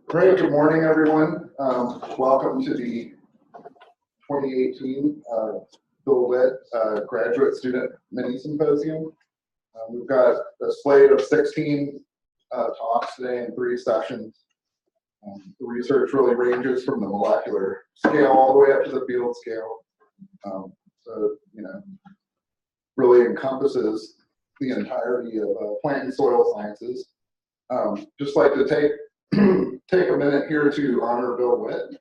Great, good morning, everyone. Welcome to the 2018 Bill Witt Graduate Student Mini Symposium. We've got a slate of 16 talks today in 3 sessions. The research really ranges from the molecular scale all the way up to the field scale. So, really encompasses the entirety of plant and soil sciences. Just like to take a minute here to honor Bill Witt,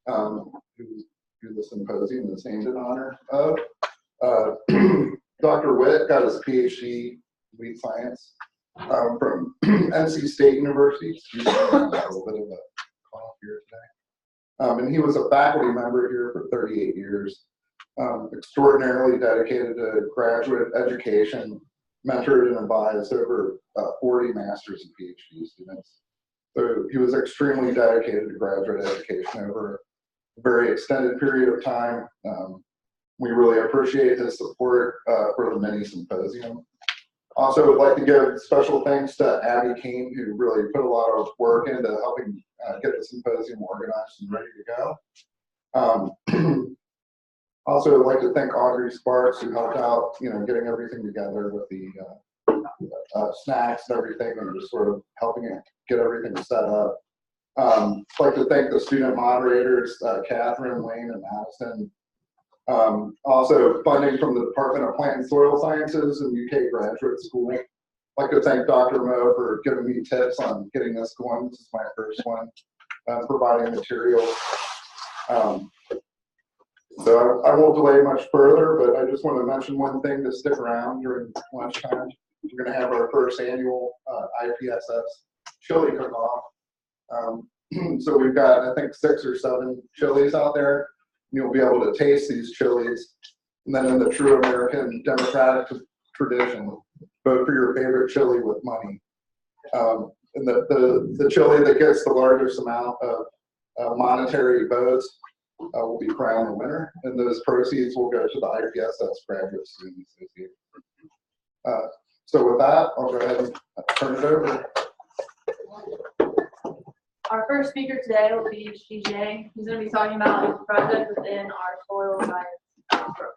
who the symposium is named in honor of. Dr. Witt got his PhD in lead science from NC State University. Excuse me, I have a little bit of a cough here today. And he was a faculty member here for 38 years. Extraordinarily dedicated to graduate education, mentored and advised over 40 master's and PhD students. So he was extremely dedicated to graduate education over a very extended period of time. We really appreciate his support for the mini symposium. Also, would like to give special thanks to Abby Keeney, who really put a lot of work into helping get the symposium organized and ready to go. Also, I'd like to thank Audrey Sparks, who helped out, getting everything together with the snacks and everything, and just sort of helping it get everything set up. I'd like to thank the student moderators, Catherine, Wayne, and Madison. Also, funding from the Department of Plant and Soil Sciences and UK Graduate School. I'd like to thank Dr. Mo for giving me tips on getting this going. This is my first one, providing materials. So I won't delay much further, but I just want to mention one thing to stick around during lunchtime. We're going to have our first annual IPSS chili cook-off. So we've got, I think, 6 or 7 chilies out there. You'll be able to taste these chilies. And then in the true American democratic tradition, vote for your favorite chili with money. And the chili that gets the largest amount of monetary votes will be crowned the winner, and those proceeds will go to the IPSS Graduate Student Association. So with that, I'll go ahead and turn it over. Our first speaker today will be Zhang. He's going to be talking about his project within our soil science program.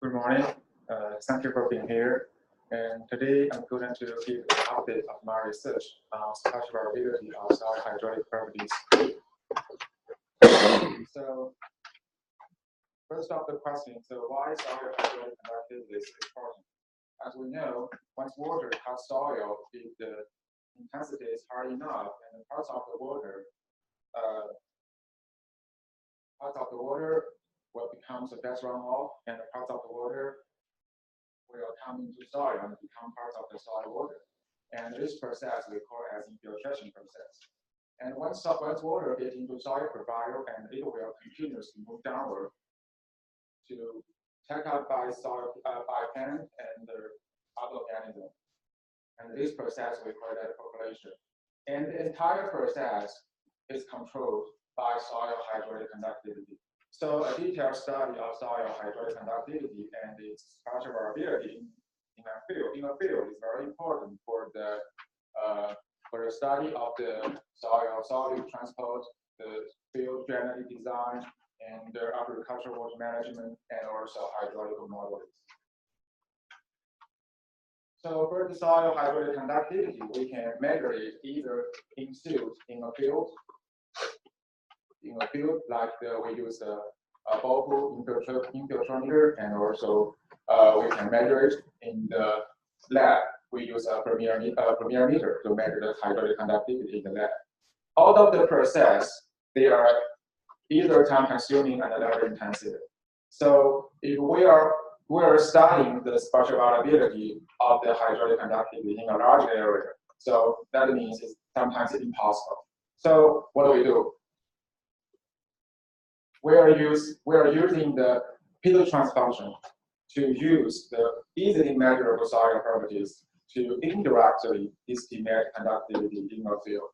Good morning. Thank you for being here. And today I'm going to give an update of my research on spatial variability of soil hydraulic properties. So first off the question, so why soil hydraulic conductivity is important? As we know, once water touches soil, if the intensity is high enough, and the parts of the water will become the gas runoff, and the parts of the water will come into soil and become parts of the soil water. And this process we call as infiltration process. And once water gets into soil profile, and it will continuously move downward to take up by soil by plant and the other organism. And this process we call that population. And the entire process is controlled by soil hydraulic conductivity. So a detailed study of soil hydraulic conductivity and its spatial variability in a field is very important for the study of the soil solute transport, the field genetic design, and the agricultural water management, and also hydraulic modeling. So for the soil hydraulic conductivity, we can measure it either in situ in a field like we use a ball infiltrometer, and also we can measure it in the lab. We use a Mercier meter to measure the hydraulic conductivity in the lab. All of the process, they are either time consuming and labor intensive. So if we are studying the spatial variability of the hydraulic conductivity in a large area, so that means it's sometimes impossible. So what do? we are using the pedotrans function to use the easily measurable soil properties to indirectly estimate conductivity in a field.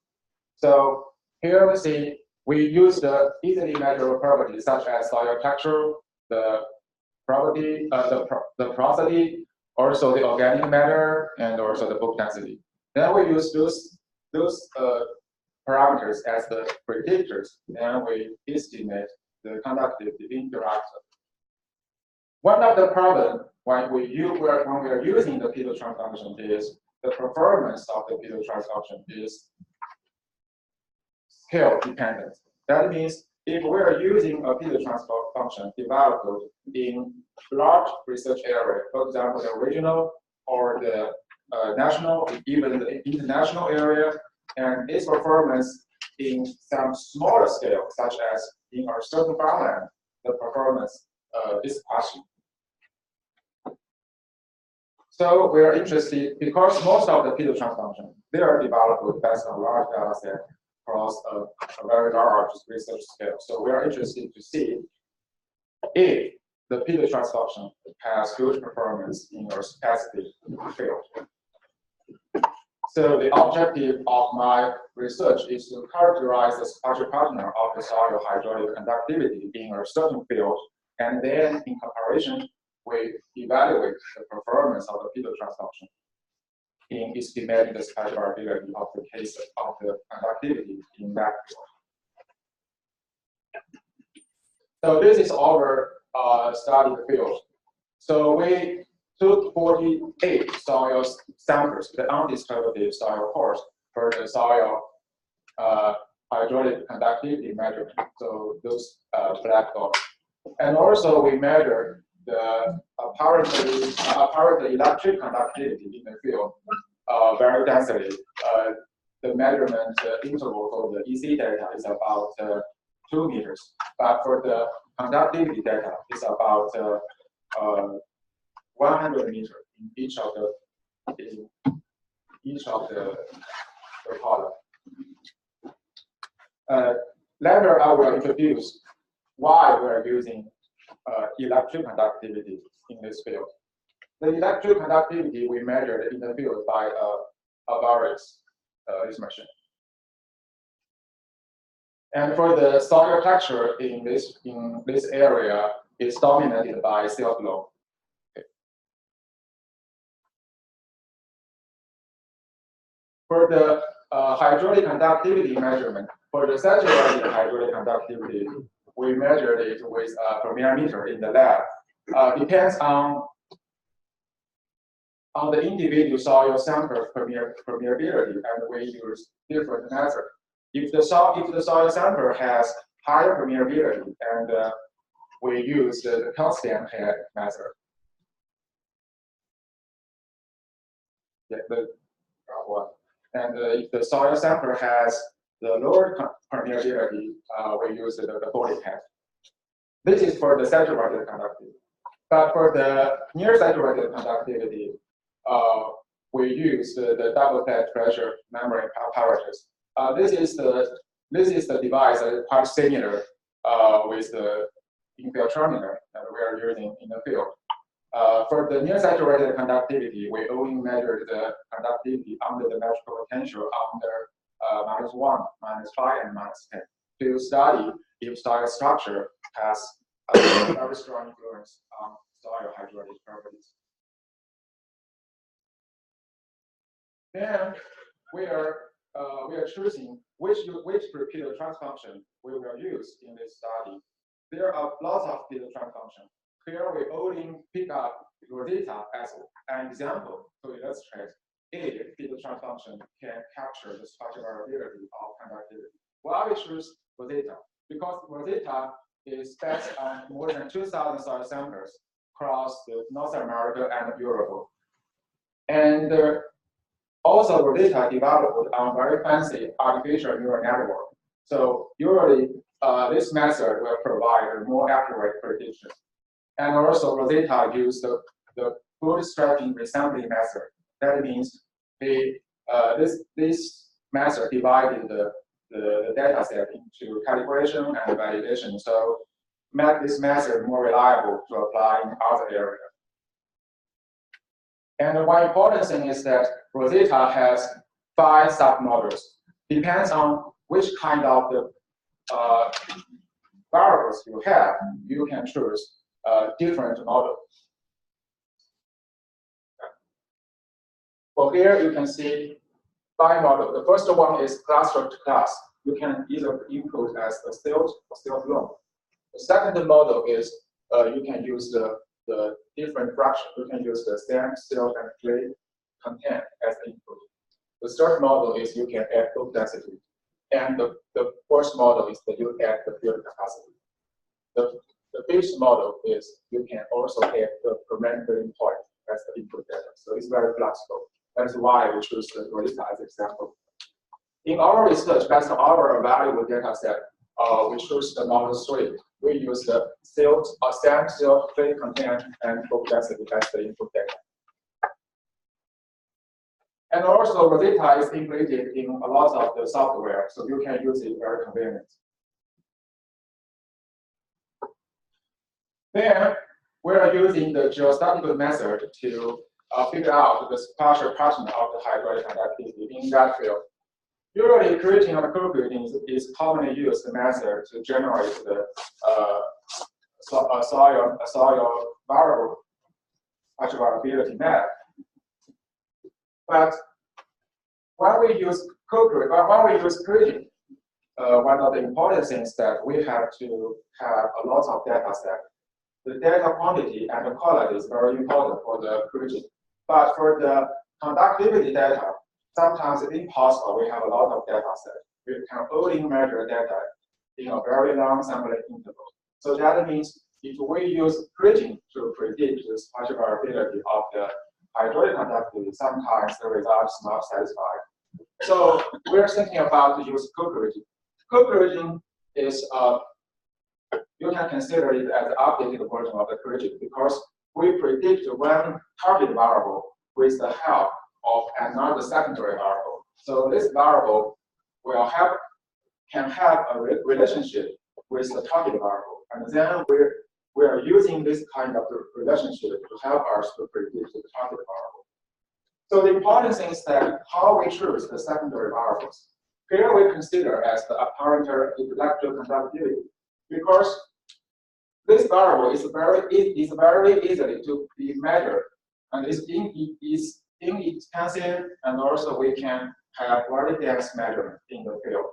So here we see we use the easily measurable properties such as soil texture, the property, the porosity, also the organic matter, and also the bulk density. Then we use those parameters as the predictors, and we estimate the conductivity indirectly. One of the problems when we are using the pedotrans function is the performance of the pedotrans function is scale dependent. That means if we are using a pedotrans function developed in large research area, for example, the regional or the national, even the international area, and its performance in some smaller scale, such as in our certain farmland, the performance is questioned. So we are interested because most of the pedotrans function they are developed based on large data set across a very large research scale. So we are interested to see if the pedotrans function has good performance in our specific field. So the objective of my research is to characterize the spatial pattern of the soil hydraulic conductivity in a certain field, and then in comparison, we evaluate the performance of the pedotrans function in estimating the spatial variability of the case of the conductivity in that field. So this is our study field. So we took 48 soil samples, the undisturbed soil cores, for the soil hydraulic conductivity measurement. So those black dots. And also we measured the apparently electric conductivity in the field very densely. The measurement interval for the EC data is about 2 meters, but for the conductivity data, it's about 100 meters in each of the column. Later, I will introduce why we are using electric conductivity in this field. The electric conductivity we measured in the field by a various this machine. And for the soil texture in this area is dominated by silt loam. Okay. For the hydraulic conductivity measurement, for the saturated hydraulic conductivity, we measured it with a permeameter in the lab. Depends on the individual soil sample permeability, and we use different methods. If the soil sample has higher permeability, and we use the constant head method. Yeah, the one. And if the soil sample has the lower permeability, we use the body head. This is for the saturated conductivity. But for the near saturated conductivity, we use the double bed pressure membrane apparatus. This is the device that is quite similar with the infiltrometer that we are using in the field. For the near saturated conductivity, we only measure the conductivity under the measurable potential under -1, -5, and -10 to study if soil structure has a very strong influence on soil hydraulic properties. Then we are choosing which pedotrans function we will use in this study. There are lots of pedotrans functions. Here we only pick up Rosetta as an example to illustrate if pedotrans function can capture the spatial variability of conductivity. Why we choose Rosetta? Because Rosetta is based on more than 2,000 soil samples across North America and Europe. And also, Rosetta developed on very fancy artificial neural network. So usually, this method will provide a more accurate prediction. And also, Rosetta used the bootstrapping resampling method. That means this method divided the data set into calibration and validation. So make this method more reliable to apply in other areas. And one important thing is that Rosetta has 5 submodels. Depends on which kind of the variables you have, you can choose a different model. So here you can see 5 models. The first one is cluster to class. You can either input as a stilt or stilt alone. The second model is you can use the different fraction. You can use the stem, stilt, and clay content as input. The third model is you can add book density. And the fourth model is that you add the field capacity. The fifth model is you can also add the parameter point as the input data. So it's very flexible. That's why we choose the Rosetta as example. In our research, based on our valuable data set, we choose the model 3. We use the stilt, stem, stilt, clay content, and book density as the input data. And also, Rosetta is integrated in a lot of the software, so you can use it very convenient. Then, we are using the geostatistical method to figure out the spatial pattern of the hydraulic conductivity in that field. Usually, creating a curve grading is commonly used method to generate the soil variable spatial variability map. But when we use grading, one of the important things that we have to have a lot of data set. The data quantity and the quality is very important for the grading. But for the conductivity data, sometimes it's impossible. We have a lot of data set. We can only measure data in a very long sampling interval. So that means if we use grading to predict the spatial variability of the hydraulic conductivity, sometimes the result is not satisfied. So we're thinking about the use co-grading. Co-grading is, you can consider it as an updated version of the grading because we predict one target variable with the help of another secondary variable. So this variable will can have a relationship with the target variable. And then we are using this kind of relationship to help us to predict the target variable. So the important thing is that how we choose the secondary variables. Here we consider as the apparent electrical conductivity because this variable is very easily to be measured and is inexpensive, and also we can have very dense measurement in the field.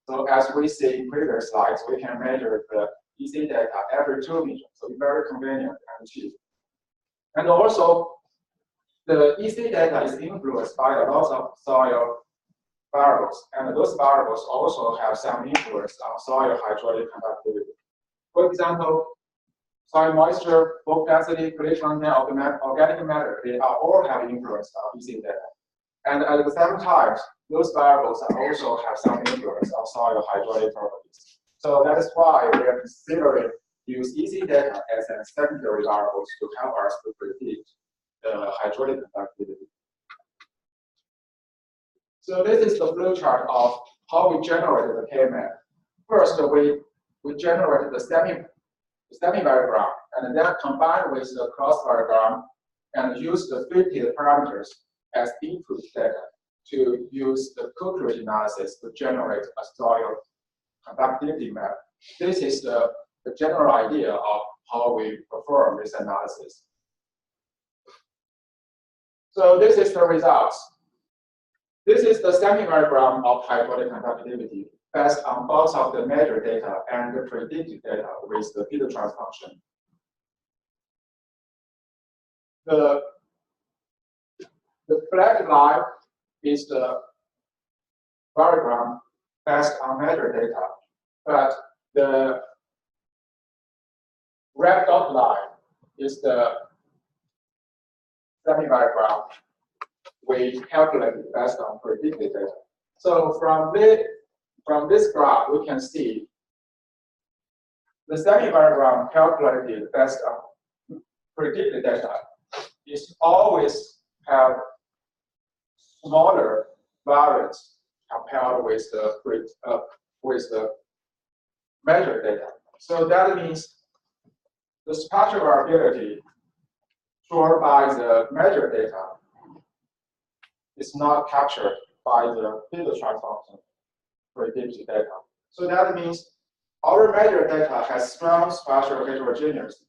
So as we see in previous slides, we can measure the EC data every 2 meters, so it's very convenient and cheap. And also, the EC data is influenced by a lot of soil variables, and those variables also have some influence on soil hydraulic conductivity. For example, soil moisture, bulk density, clay content, organic matter, they are all have influence on EC data. And at the same time, those variables also have some influence on soil hydraulic properties. So that is why we are considering use EC data as a secondary variables to help us to predict the hydraulic conductivity. So this is the flow chart of how we generated the K-map. First, we generated the stemming variogram, and then combined with the cross variogram and use the fitted parameters as input data to use the co-grading analysis to generate a soil conductivity map. This is the general idea of how we perform this analysis. So this is the results. This is the stemming variogram of hydraulic conductivity based on both of the measured data and the predicted data with the feeder trans function. The black line is the variogram based on measured data, but the red dot line is the stemming variogram we calculated based on predicted data. So from this graph, we can see the stemming variogram calculated based on predicted data is always have smaller variance compared with the measured data. So that means the spatial variability shown by the measured data is not captured by the field transform predicted data. So that means our measured data has strong spatial heterogeneity,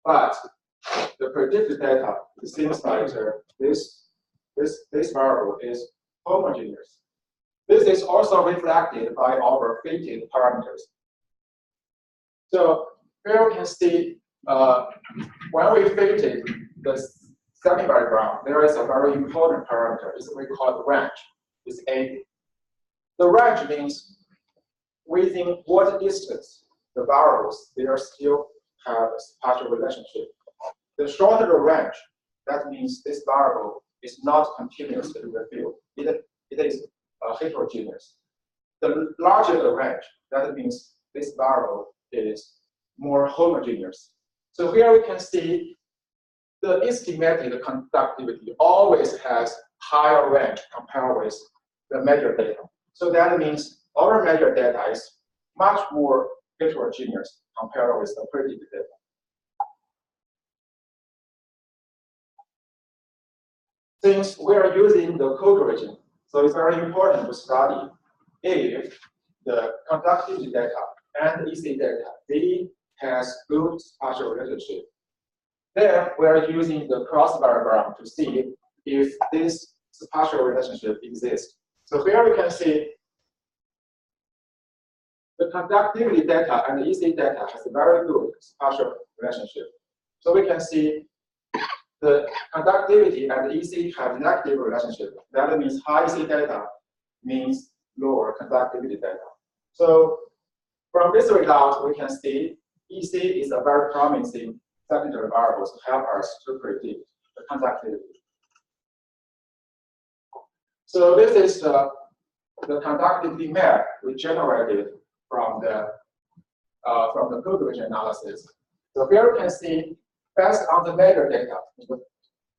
but the predicted data, it seems like this variable is homogeneous. This is also reflected by our fitted parameters. So here we can see when we fitted the semi-variogram, there is a very important parameter. It's we call the range. It's A. The range means within what distance the variables they are still have a spatial relationship. The shorter the range, that means this variable is not continuous in the field. It is heterogeneous. The larger the range, that means this variable is more homogeneous. So here we can see the estimated conductivity always has higher range compared with the measured data. So that means our measured data is much more heterogeneous compared with the predicted data. Since we are using the code region, so it's very important to study if the conductivity data and EC data, they has good spatial relationship. Then we are using the cross-variogram to see if this spatial relationship exists. So here we can see the conductivity data and the EC data has a very good spatial relationship. So we can see the conductivity and the EC have negative relationship. That means high EC data means lower conductivity data. So from this result, we can see EC is a very promising secondary variable to help us to predict the conductivity. So this is the conductivity map we generated from the code region analysis. So here you can see, based on the measured data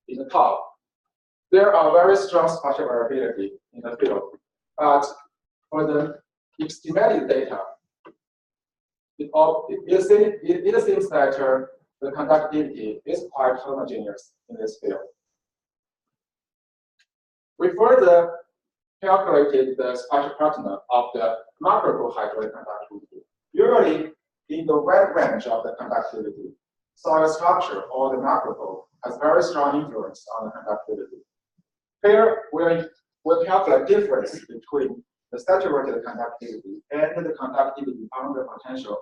in the top, there are very strong spatial variability in the field. But for the estimated data, it seems that the conductivity is quite homogeneous in this field. We further calculated the spatial pattern of the macro hydraulic conductivity. Usually, in the wide range of the conductivity, soil structure or the macro has very strong influence on the conductivity. Here, we'll calculate difference between the saturated conductivity and the conductivity under potential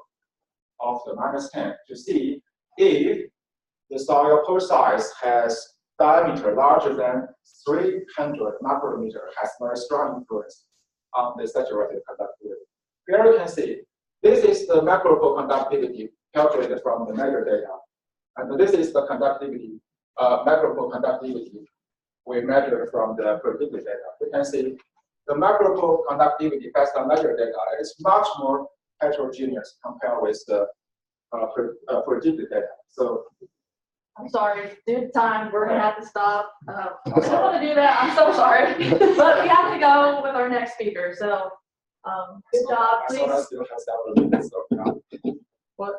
of the -10 to see if the soil pore size has diameter larger than 300 micrometer has very strong influence on the saturated conductivity. Here you can see this is the macro conductivity calculated from the measured data, and this is the conductivity, macro conductivity we measured from the predicted data. You can see the macro conductivity based on measured data is much more heterogeneous compared with the predicted data. So I'm sorry, due to time, we're gonna have to stop. I don't want to do that. I'm so sorry, but we have to go with our next speaker. So, good job, please. What?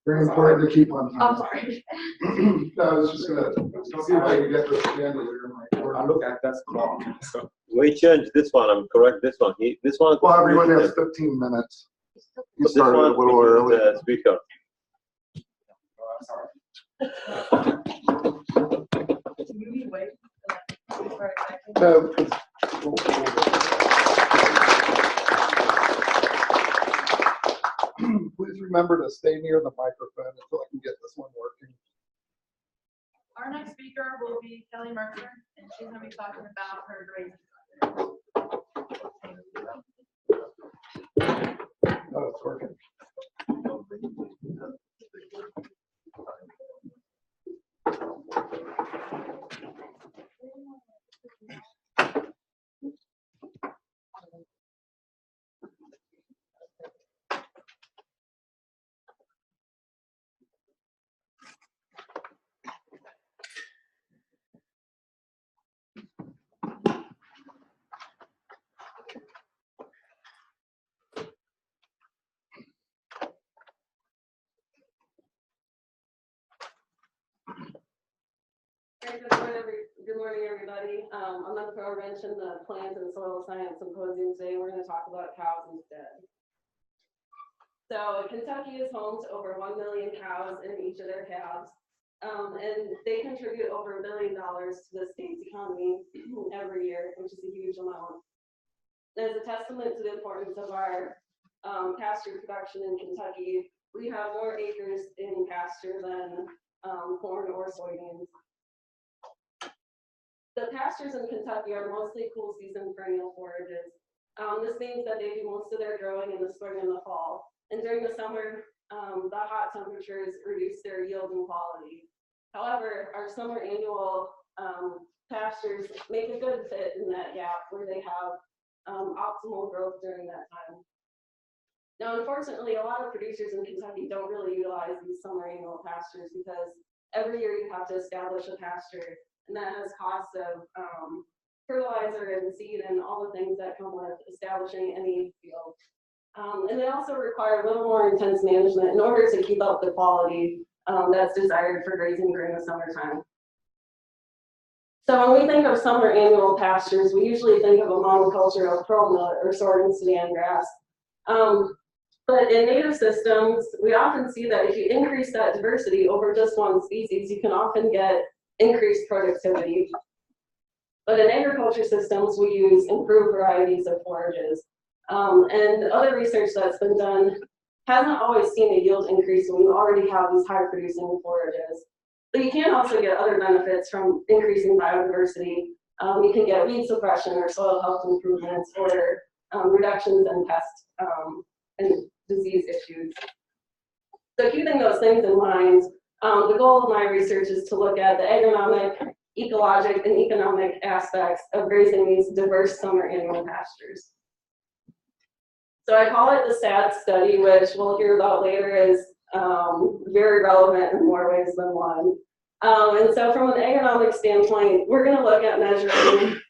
Very important to keep on I'm time. sorry. No, I was just gonna see if I can get this at the end of your I look at that clock. So We changed this one. I'm correct. This one. This one. Well, everyone has 15 minutes. You This started a one little is early. the speaker. I'm sorry. You need to wait. Please remember to stay near the microphone until I can get this one working. Our next speaker will be Kelly Mercier, and she's going to be talking about her grades. Oh, it's working. morning, everybody. I'm on the Prevention, the Plant and Soil Science Symposium today. We're going to talk about cows instead. So Kentucky is home to over 1 million cows in each of their calves. And they contribute over $1 billion to the state's economy every year, which is a huge amount. As a testament to the importance of our pasture production in Kentucky, we have more acres in pasture than corn or soybeans. The pastures in Kentucky are mostly cool season perennial forages. This means that they do most of their growing in the spring and the fall. And during the summer, the hot temperatures reduce their yield and quality. However, our summer annual pastures make a good fit in that gap where they have optimal growth during that time. Now, unfortunately, a lot of producers in Kentucky don't really utilize these summer annual pastures because every year you have to establish a pasture, and that has costs of fertilizer and seed and all the things that come with establishing any field. And they also require a little more intense management in order to keep up the quality that's desired for grazing during the summertime. So when we think of summer annual pastures, we usually think of a monoculture of pearl millet or sorghum Sudan grass. But in native systems, we often see that if you increase that diversity over just one species, you can often get increased productivity. But in agriculture systems, we use improved varieties of forages. And other research that's been done hasn't always seen a yield increase when you already have these high producing forages. But you can also get other benefits from increasing biodiversity. You can get weed suppression or soil health improvements or reductions in pest and disease issues. So keeping those things in mind, the goal of my research is to look at the agronomic, ecologic, and economic aspects of grazing these diverse summer annual pastures. So I call it the SAD study, which we'll hear about later is very relevant in more ways than one. And so from an agronomic standpoint, we're going to look at measuring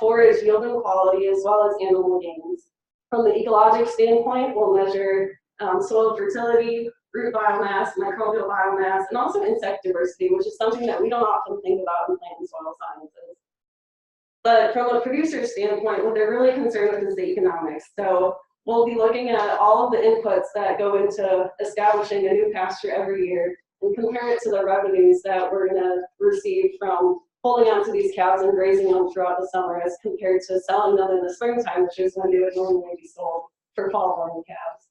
forage yield and quality as well as animal gains. From the ecologic standpoint, we'll measure soil fertility, root biomass, microbial biomass, and also insect diversity, which is something that we don't often think about in plant and soil sciences. But from a producer standpoint, what they're really concerned with is the economics. So we'll be looking at all of the inputs that go into establishing a new pasture every year and compare it to the revenues that we're going to receive from holding on to these cows and grazing them throughout the summer as compared to selling them in the springtime, which is when they would normally be sold for fall-born calves.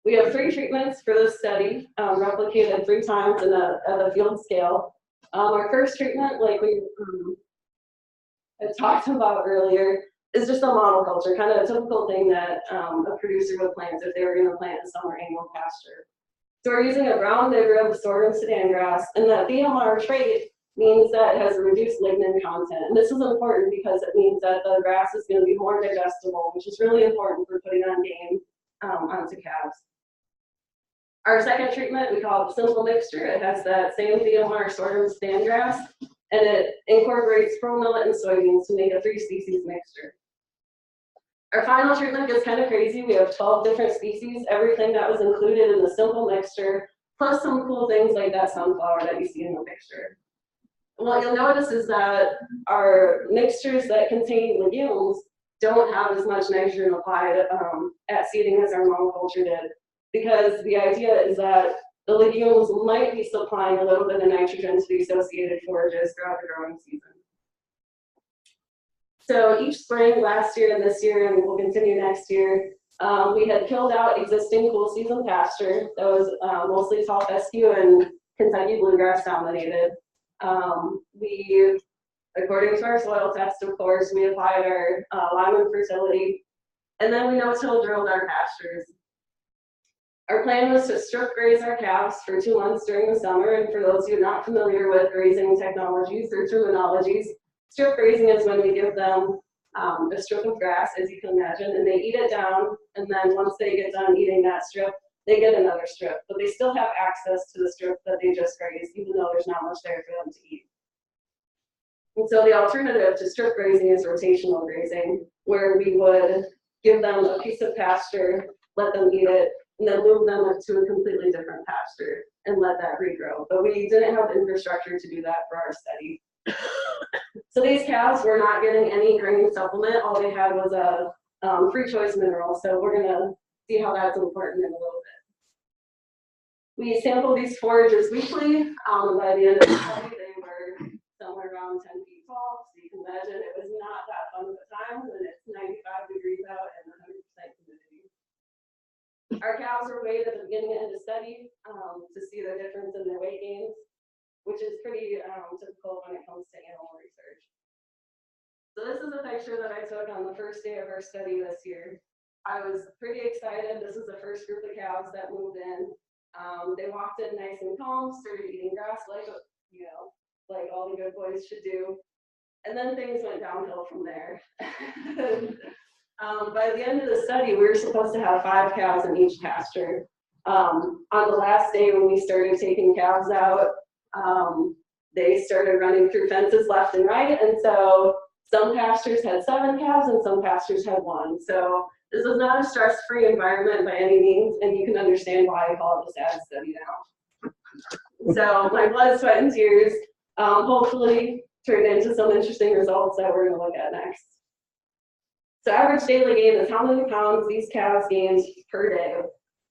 We have 3 treatments for this study, replicated 3 times at a field scale. Our first treatment, like we had talked about earlier, is just a monoculture, kind of a typical thing that a producer would plant if they were going to plant a summer annual pasture. So we're using a brown midrib sorghum Sudan grass, and that BMR trait means that it has a reduced lignin content. And this is important because it means that the grass is going to be more digestible, which is really important for putting on game onto calves. Our second treatment, we call it the simple mixture. It has that same BMR sorghum Sudan grass, and it incorporates pearl millet and soybeans to make a 3-species mixture. Our final treatment gets kind of crazy. We have 12 different species, everything that was included in the simple mixture, plus some cool things like that sunflower that you see in the picture. What you'll notice is that our mixtures that contain legumes don't have as much nitrogen applied at seeding as our monoculture did, because the idea is that the legumes might be supplying a little bit of nitrogen to the associated forages throughout the growing season. So each spring, last year and this year, and we'll continue next year, we had killed out existing cool season pasture that was mostly tall fescue and Kentucky bluegrass dominated. We, according to our soil test, of course, we applied our lineman fertility, and then we no-till drilled our pastures. Our plan was to strip graze our calves for 2 months during the summer, and for those who are not familiar with grazing technologies or terminologies, strip grazing is when we give them a strip of grass, as you can imagine, and they eat it down, and then once they get done eating that strip, they get another strip, but they still have access to the strip that they just grazed, even though there's not much there for them to eat. And so the alternative to strip grazing is rotational grazing, where we would give them a piece of pasture, let them eat it, and then move them to a completely different pasture and let that regrow. But we didn't have the infrastructure to do that for our study. So these calves were not getting any grain supplement. All they had was a free choice mineral. So we're gonna see how that's important in a little bit. We sampled these forages weekly. By the end of the study, they were somewhere around 10 feet tall. So you can imagine it was not that fun of a time when it's 95 degrees out and 100% humidity. Our calves were weighed at the beginning and end of study to see the difference in their weight gains, which is pretty typical when it comes to animal research. So this is a picture that I took on the first day of our study this year. I was pretty excited. This is the first group of calves that moved in. They walked in nice and calm, started eating grass like, you know, like all the good boys should do. And then things went downhill from there. By the end of the study, we were supposed to have 5 calves in each pasture. On the last day when we started taking calves out, they started running through fences left and right. And so some pastures had 7 calves and some pastures had 1. So this was not a stress-free environment by any means, and you can understand why I call it a sad study now. So my blood, sweat, and tears hopefully turned into some interesting results that we're going to look at next. So average daily gain is how many pounds these calves gained per day.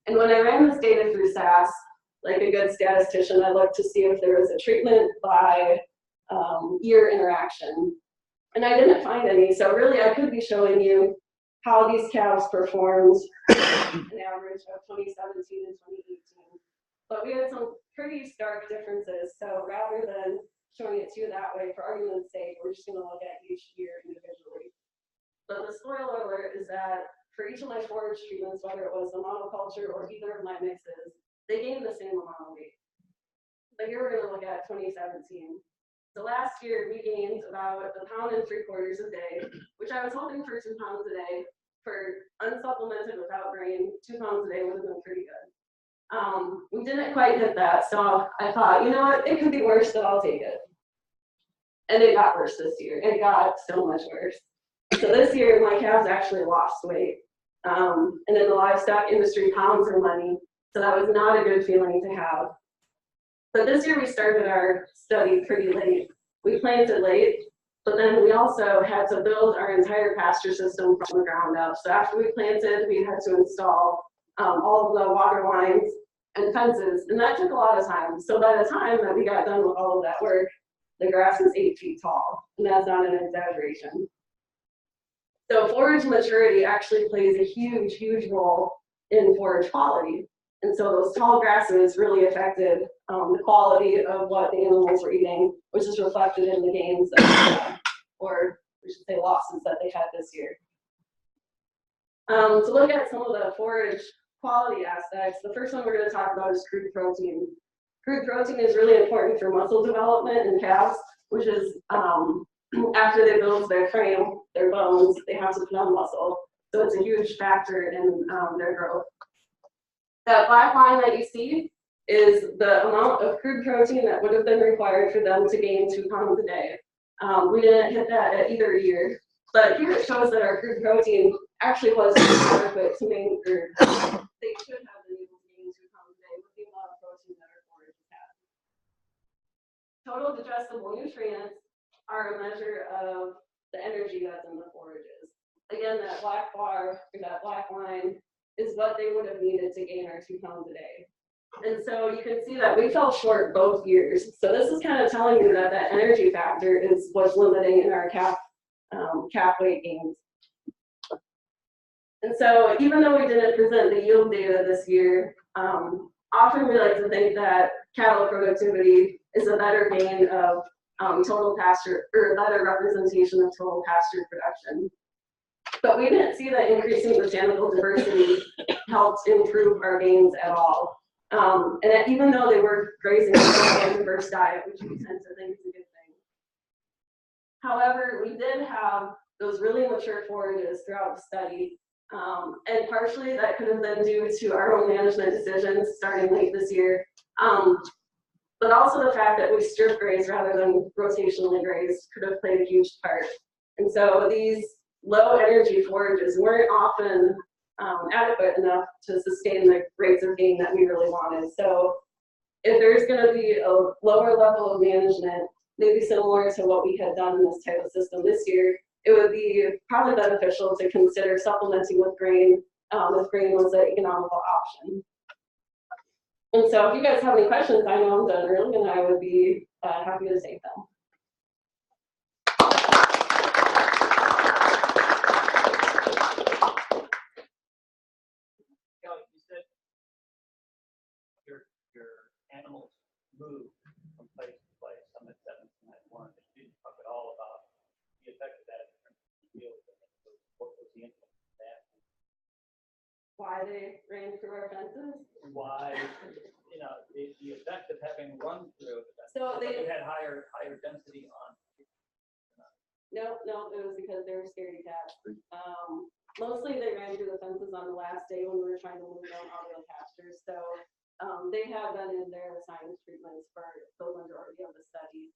And when I ran this data through SAS, like a good statistician, I looked to see if there was a treatment by year interaction. And I didn't find any, so really I could be showing you how these calves performed an average of 2017 and 2018. But we had some pretty stark differences, so rather than showing it to you that way, for argument's sake, we're just going to look at each year individually. But the spoiler alert is that for each of my forage treatments, whether it was the monoculture or either of my mixes, they gained the same amount of weight. But here we're going to look at 2017. So last year we gained about 1.75 pounds a day, which I was hoping for 2 pounds a day. For unsupplemented without grain, 2 pounds a day would have been pretty good. We didn't quite hit that, so I thought, you know what, it could be worse, so I'll take it. And it got worse this year. It got so much worse. So this year my calves actually lost weight. And in the livestock industry, pounds are money, so that was not a good feeling to have. But this year we started our study pretty late. We planted late, but then we also had to build our entire pasture system from the ground up. So after we planted, we had to install all of the water lines and fences, and that took a lot of time. So by the time that we got done with all of that work, the grass was 8 feet tall, and that's not an exaggeration. So forage maturity actually plays a huge, huge role in forage quality. And so those tall grasses really affected the quality of what the animals were eating, which is reflected in the gains that they had, or we should say losses that they had this year. To look at some of the forage quality aspects, the first one we're going to talk about is crude protein. Crude protein is really important for muscle development in calves, which is after they build their frame, their bones, they have to put on muscle. So it's a huge factor in their growth. That black line that you see is the amount of crude protein that would have been required for them to gain 2 pounds a day. We didn't hit that at either year, but here it shows that our crude protein actually was adequate to maintain, or they should have been able to gain 2 pounds a day with the amount of protein that our forage had. Total digestible nutrients are a measure of the energy that's in the forages. Again, that black bar, or that black line, is what they would have needed to gain our 2 pounds a day. And so you can see that we fell short both years. So this is kind of telling you that that energy factor is what's limiting in our calf weight gains. And so even though we didn't present the yield data this year, often we like to think that cattle productivity is a better gain of total pasture, or a better representation of total pasture production. But we didn't see that increasing botanical diversity helped improve our gains at all. And even though they were grazing a diverse diet, which we tend to think is a good thing. However, we did have those really mature forages throughout the study. And partially that could have been due to our own management decisions starting late this year. But also the fact that we strip graze rather than rotationally graze could have played a huge part. And so these low energy forages weren't often adequate enough to sustain the rates of gain that we really wanted. So if there's going to be a lower level of management maybe similar to what we had done in this type of system this year, it would be probably beneficial to consider supplementing with grain if grain was an economical option. And so if you guys have any questions, I know I'm done early and I would be happy to take them. You said your animals move from place to place. Some at 7, some at 1. But you didn't talk at all about the effect of that in terms of the field. What was the impact of that? Why they ran through our fences? Why, you know, the effect of having run through the fence. So they had higher density on. No, it was because they were scaredy cats. Mostly they ran through the fences on the last day when we were trying to move them out of the pastures. So they have been in their science treatments for the majority of the study.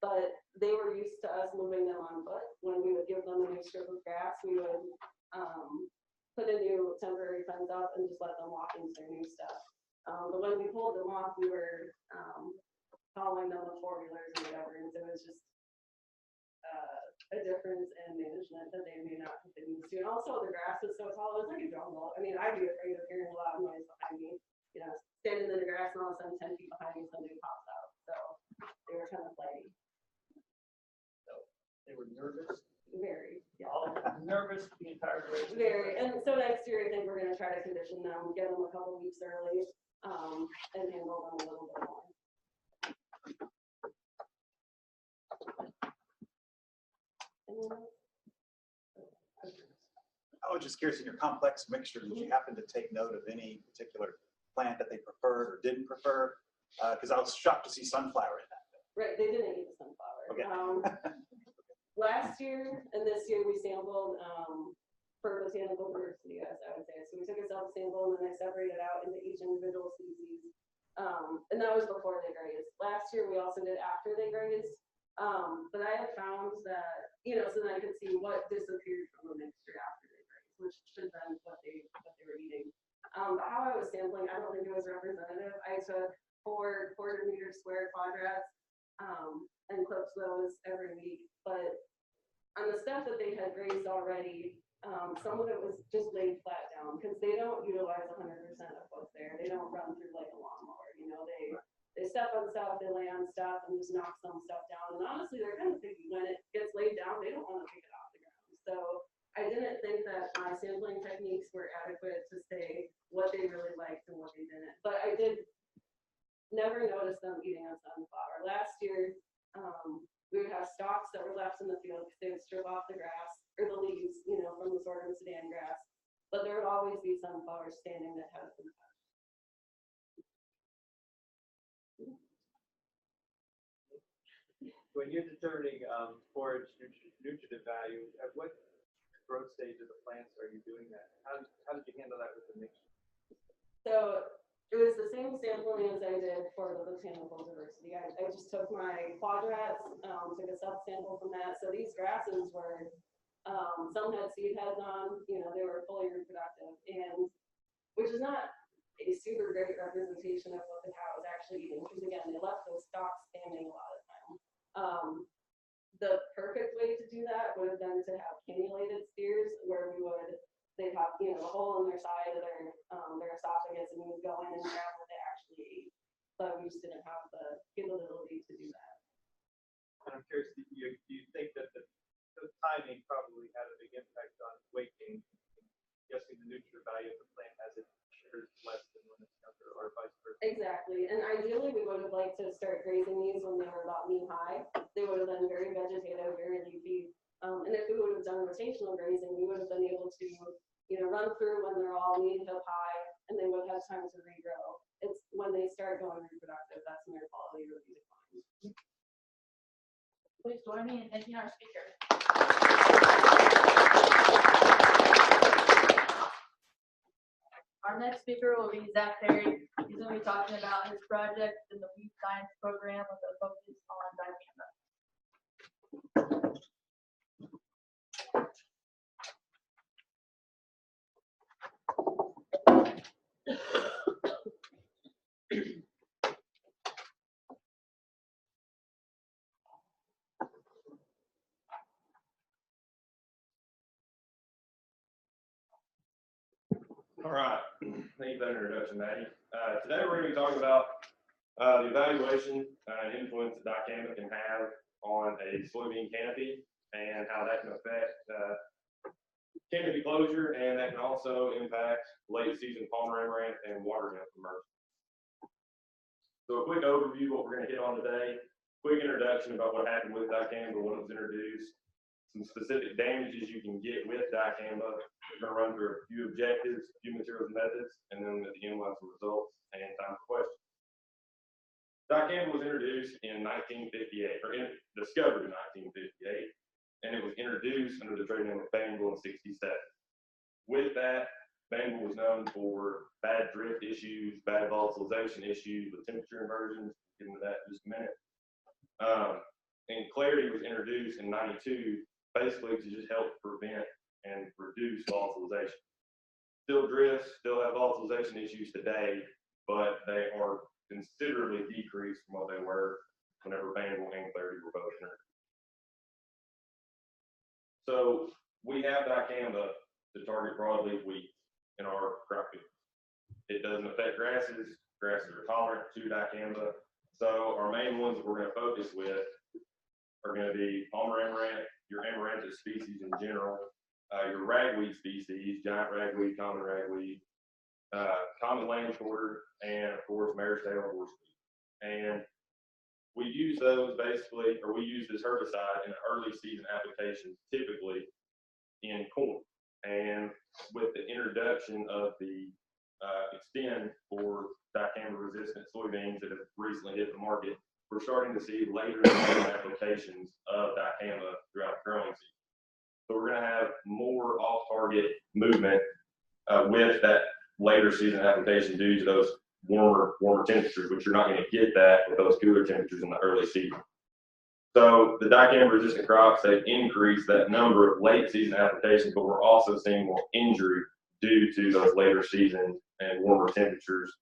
But they were used to us moving them on foot. When we would give them a new strip of grass, we would put a new temporary fence up and just let them walk into their new stuff. But when we pulled them off, we were following them with 4-wheelers or whatever, and so it was just a difference in management that they may not have been used to. And also the grass is so tall, it's like a jungle. I mean, I'd be afraid of hearing a loud noise behind me. You know, standing in the grass and all of a sudden 10 feet behind me, somebody pops out. So they were kind of flighty. So they were nervous. Very. Yeah. All nervous the entire duration. Very. And so next year, I think we're going to try to condition them, get them a couple weeks early, and handle them a little bit more. I was just curious, in your complex mixture, did you happen to take note of any particular plant that they preferred or didn't prefer? Because I was shocked to see sunflower in that. Right, they didn't eat the sunflower. Okay. Last year and this year we sampled for botanical diversity, as I would say. So we took a self-sample and then I separated out into each individual species. And that was before they grazed. Last year we also did after they grazed. But I have found that, you know, so then I could see what disappeared from the mixture after they grazed, which should have been what they were eating. But how I was sampling, I don't think it was representative. I took 4 quarter-meter square quadrats and clipped those every week. But on the stuff that they had grazed already, some of it was just laid flat down because they don't utilize 100% of what's there. They don't run through like a lawnmower, you know. They step on stuff, they lay on stuff, and just knock some stuff down. And honestly, they're kind of picky. When it gets laid down, they don't want to pick it off the ground. So I didn't think that my sampling techniques were adequate to say what they really liked and what they didn't. But I did never notice them eating a sunflower. Last year, we would have stalks that were left in the field because they would strip off the grass or the leaves, you know, from the sorghum Sudan grass. But there would always be sunflowers standing that hadn't been touched. When you're determining forage nutritive value, at what growth stage of the plants are you doing that? How did you handle that with the mixture? So it was the same sampling as I did for the botanical diversity. I just took my quadrats, took a sub-sample from that. So these grasses were, some had seed heads on, you know, they were fully reproductive, and which is not a super great representation of what the cow was actually eating, because again, they left those stalks standing a lot of the time. The perfect way to do that would have been to have cannulated steers, where they'd have, you know, a hole in their side of their esophagus, and we would go in and grab what they actually ate. But we just didn't have the capability to do that. And I'm curious, do you think that the timing probably had a big impact on weight gain? I'm guessing the nutrient value of the plant has it sugars less than when it's younger, or vice versa. Exactly, and ideally we would have liked to start grazing these when they were about knee high. They would have been very vegetative, very leafy. And if we would have done rotational grazing, we would have been able to, you know, run through when they're all knee to hip high, and they would have time to regrow. It's when they start going reproductive, that's when their quality really declines. Please join me in thanking our speaker. Our next speaker will be Zach Perry. He's going to be talking about his project in the wheat science program with a focus on dicamba. All right, thank you for that introduction, Maddie. Today we're going to be talking about the evaluation and influence that dicamba can have on a soybean canopy and how that can affect canopy closure, and that can also impact late season palmer amaranth and water nymph emergence. So a quick overview of what we're going to hit on today, quick introduction about what happened with dicamba when it was introduced, some specific damages you can get with dicamba. We're going to run through a few objectives, a few materials and methods, and then at the end we'll have some results and time for questions. Dicamba was introduced in 1958, or discovered in 1958, and it was introduced under the trade name of Bangle in 67. With that, Bangle was known for bad drift issues, bad volatilization issues with temperature inversions. Get into that in just a minute. And Clarity was introduced in 92, basically to just help prevent and reduce volatilization. Still drifts, still have volatilization issues today, but they are considerably decreased from what they were whenever Bangle and Clarity were both introduced. So we have dicamba to target broadleaf weeds in our crop field. It doesn't affect grasses. Grasses are tolerant to dicamba. So our main ones that we're going to focus with are going to be palmer amaranth, your amaranthus species in general, your ragweed species, giant ragweed, common ragweed, common land shorter, and of course Mercier horseweed. And we use those basically, or we use this herbicide in early season applications, typically in corn. And with the introduction of the Extend for dicamba resistant soybeans that have recently hit the market, we're starting to see later season applications of dicamba throughout the growing season. So we're going to have more off-target movement with that later season application due to those warmer temperatures, which you're not going to get that with those cooler temperatures in the early season. So the dicamba resistant crops, they've increased that number of late season applications, but we're also seeing more injury due to those later season and warmer temperatures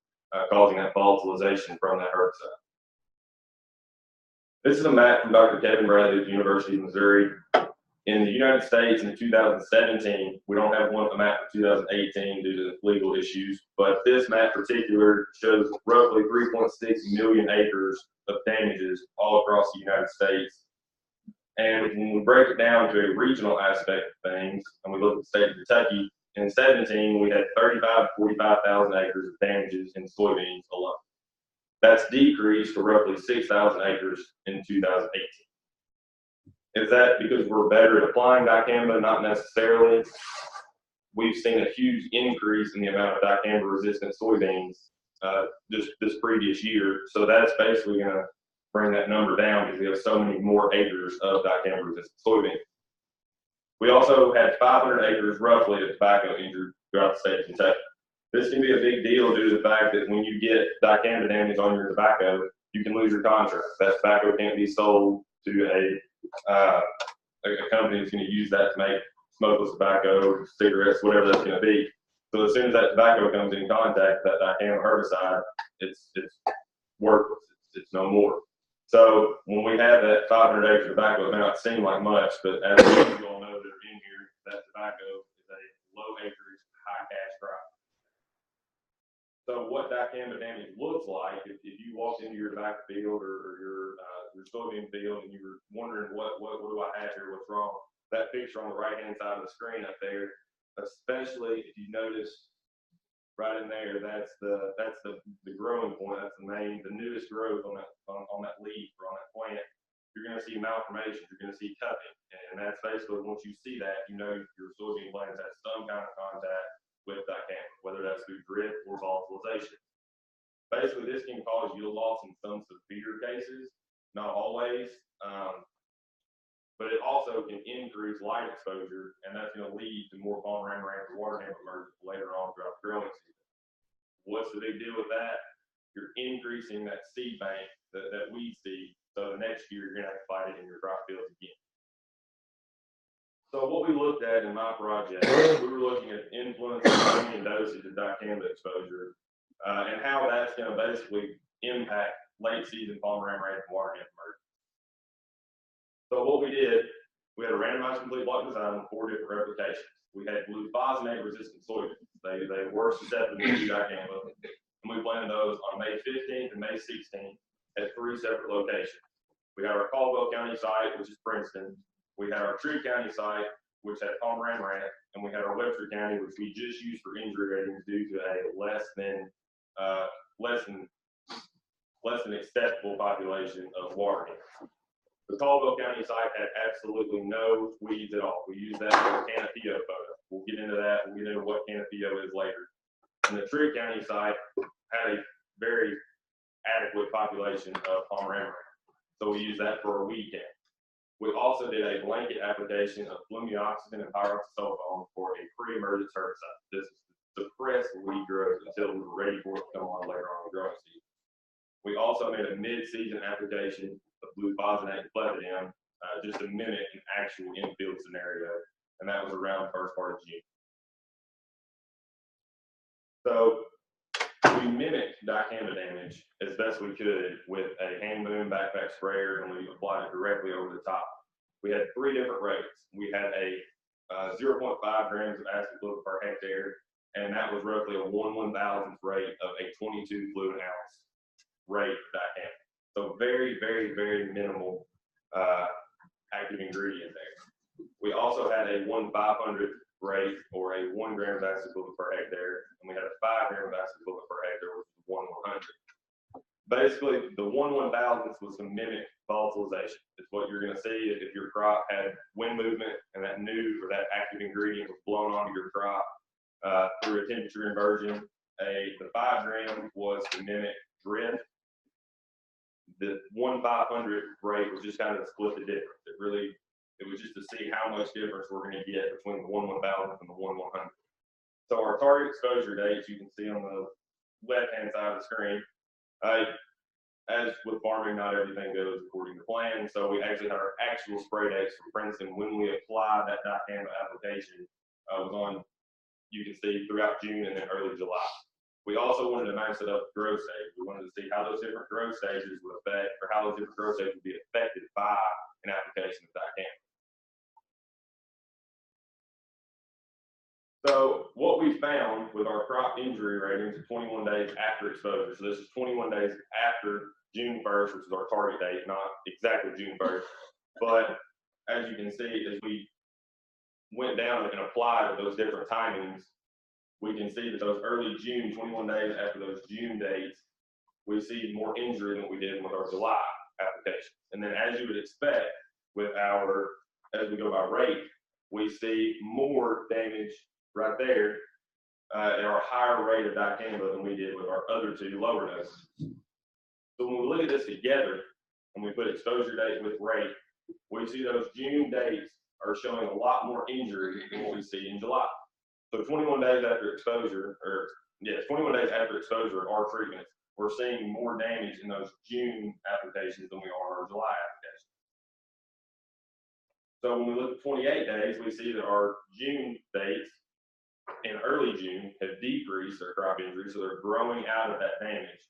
causing that volatilization from that herbicide. This is a map from Dr. Kevin Bradley at the University of Missouri. In the United States in 2017, we don't have a map for 2018 due to legal issues, but this map in particular shows roughly 3.6 million acres of damages all across the United States. And when we break it down to a regional aspect of things, and we look at the state of Kentucky, in 17, we had 35,000 to 45,000 acres of damages in soybeans alone. That's decreased to roughly 6,000 acres in 2018. Is that because we're better at applying dicamba? Not necessarily. We've seen a huge increase in the amount of dicamba resistant soybeans this previous year. So that's basically going to bring that number down because we have so many more acres of dicamba resistant soybeans. We also had 500 acres roughly of tobacco injured throughout the state of Kentucky. This can be a big deal due to the fact that when you get dicamba damage on your tobacco, you can lose your contract. That tobacco can't be sold to a company that's going to use that to make smokeless tobacco, cigarettes, whatever that's going to be. So as soon as that tobacco comes in contact with that dicamba herbicide, it's worthless. It's no more. So when we have that 500 acres of tobacco, it may not seem like much, but as you all know that are in here, that tobacco is a low acreage, high cash crop. So what dicamba damage looks like, if you walked into your tobacco field or your soybean field and you were wondering what do I have here, what's wrong, that picture on the right hand side of the screen up there, especially if you notice right in there, that's the growing point. That's the newest growth on that leaf or on that plant. You're going to see malformations. You're going to see cupping, and that's basically once you see that, you know your soybean plant has some kind of contact with dicamba, whether that's through drift or volatilization. Basically, this can cause yield loss in some severe cases, not always, but it also can increase light exposure, and that's going to lead to more palmer amaranth or water nymph emergence later on throughout the growing season. What's the big deal with that? You're increasing that seed bank, that weed seed, so the next year you're going to have to fight it in your crop fields again. So what we looked at in my project, we were looking at influence and dosage of dicamba exposure, and how that's going to basically impact late season palmer amaranth and water nymph emergence. So what we did We had a randomized complete block design with 4 different replications. We had glufosinate resistant soybeans. They were susceptible to dicamba, and we planted those on May 15th and May 16th at 3 separate locations. We had our Caldwell County site, which is Princeton. We had our Tree County site, which had Palmer and Ranch, and we had our Webster County, which we just used for injury ratings due to a less than acceptable population of water hens. The Caldwell County site had absolutely no weeds at all. We used that for Canopio photo. We'll get into that. We'll get into what Canopio is later. And the Tree County site had a very adequate population of Palmer and Ranch. So we used that for a weed count. We also did a blanket application of flumioxazin and pyroxasulfone for a pre-emergence herbicide. This is to suppress weed growth until we were ready for it to come on later on in the growing season. We also made a mid-season application of glufosinate and clethodim just to mimic an actual infield scenario, and that was around the first part of June. So we mimicked dicamba damage as best we could with a hand boom backpack sprayer, and we applied it directly over the top. We had 3 different rates. We had a 0.5 grams of acid fluid per hectare, and that was roughly a 1/1000th rate of a 22 fluid ounce rate of dicamba. So very, very, very minimal active ingredient there. We also had a 1/500th rate or a 1 gram of acid fluid per hectare, and we had a 5 gram of acid fluid per hectare, which was 1/100th. Basically, the 1/1000th was to mimic volatilization. It's what you're going to see if your crop had wind movement and that new or that active ingredient was blown onto your crop through a temperature inversion. The 5 gram was to mimic drift. The 1/500th rate was just kind of to split the difference. It was just to see how much difference we're going to get between the 1/1000th and the 1/100th. So our target exposure dates you can see on the left-hand side of the screen. As with farming, not everything goes according to plan. So we actually had our actual spray dates for Princeton when we applied that dicamba application was on, you can see, throughout June and then early July. We also wanted to match it up with growth stage. We wanted to see how those different growth stages would affect, or how those different growth stages would be affected by an application of dicamba. So what we found with our crop injury ratings at 21 days after exposure, so this is 21 days after June 1st, which is our target date, not exactly June 1st, but as you can see, as we went down and applied those different timings, we can see that those early June, 21 days after those June dates, we see more injury than we did with our July application. And then as you would expect with as we go by rate, we see more damage right there at our higher rate of dicamba than we did with our other 2 lower doses. So when we look at this together and we put exposure date with rate, we see those June dates are showing a lot more injury than what we see in July. So 21 days after exposure, 21 days after exposure of our treatments, we're seeing more damage in those June applications than we are in our July applications. So when we look at 28 days, we see that our June dates in early June have decreased their crop injury, so they're growing out of that damage,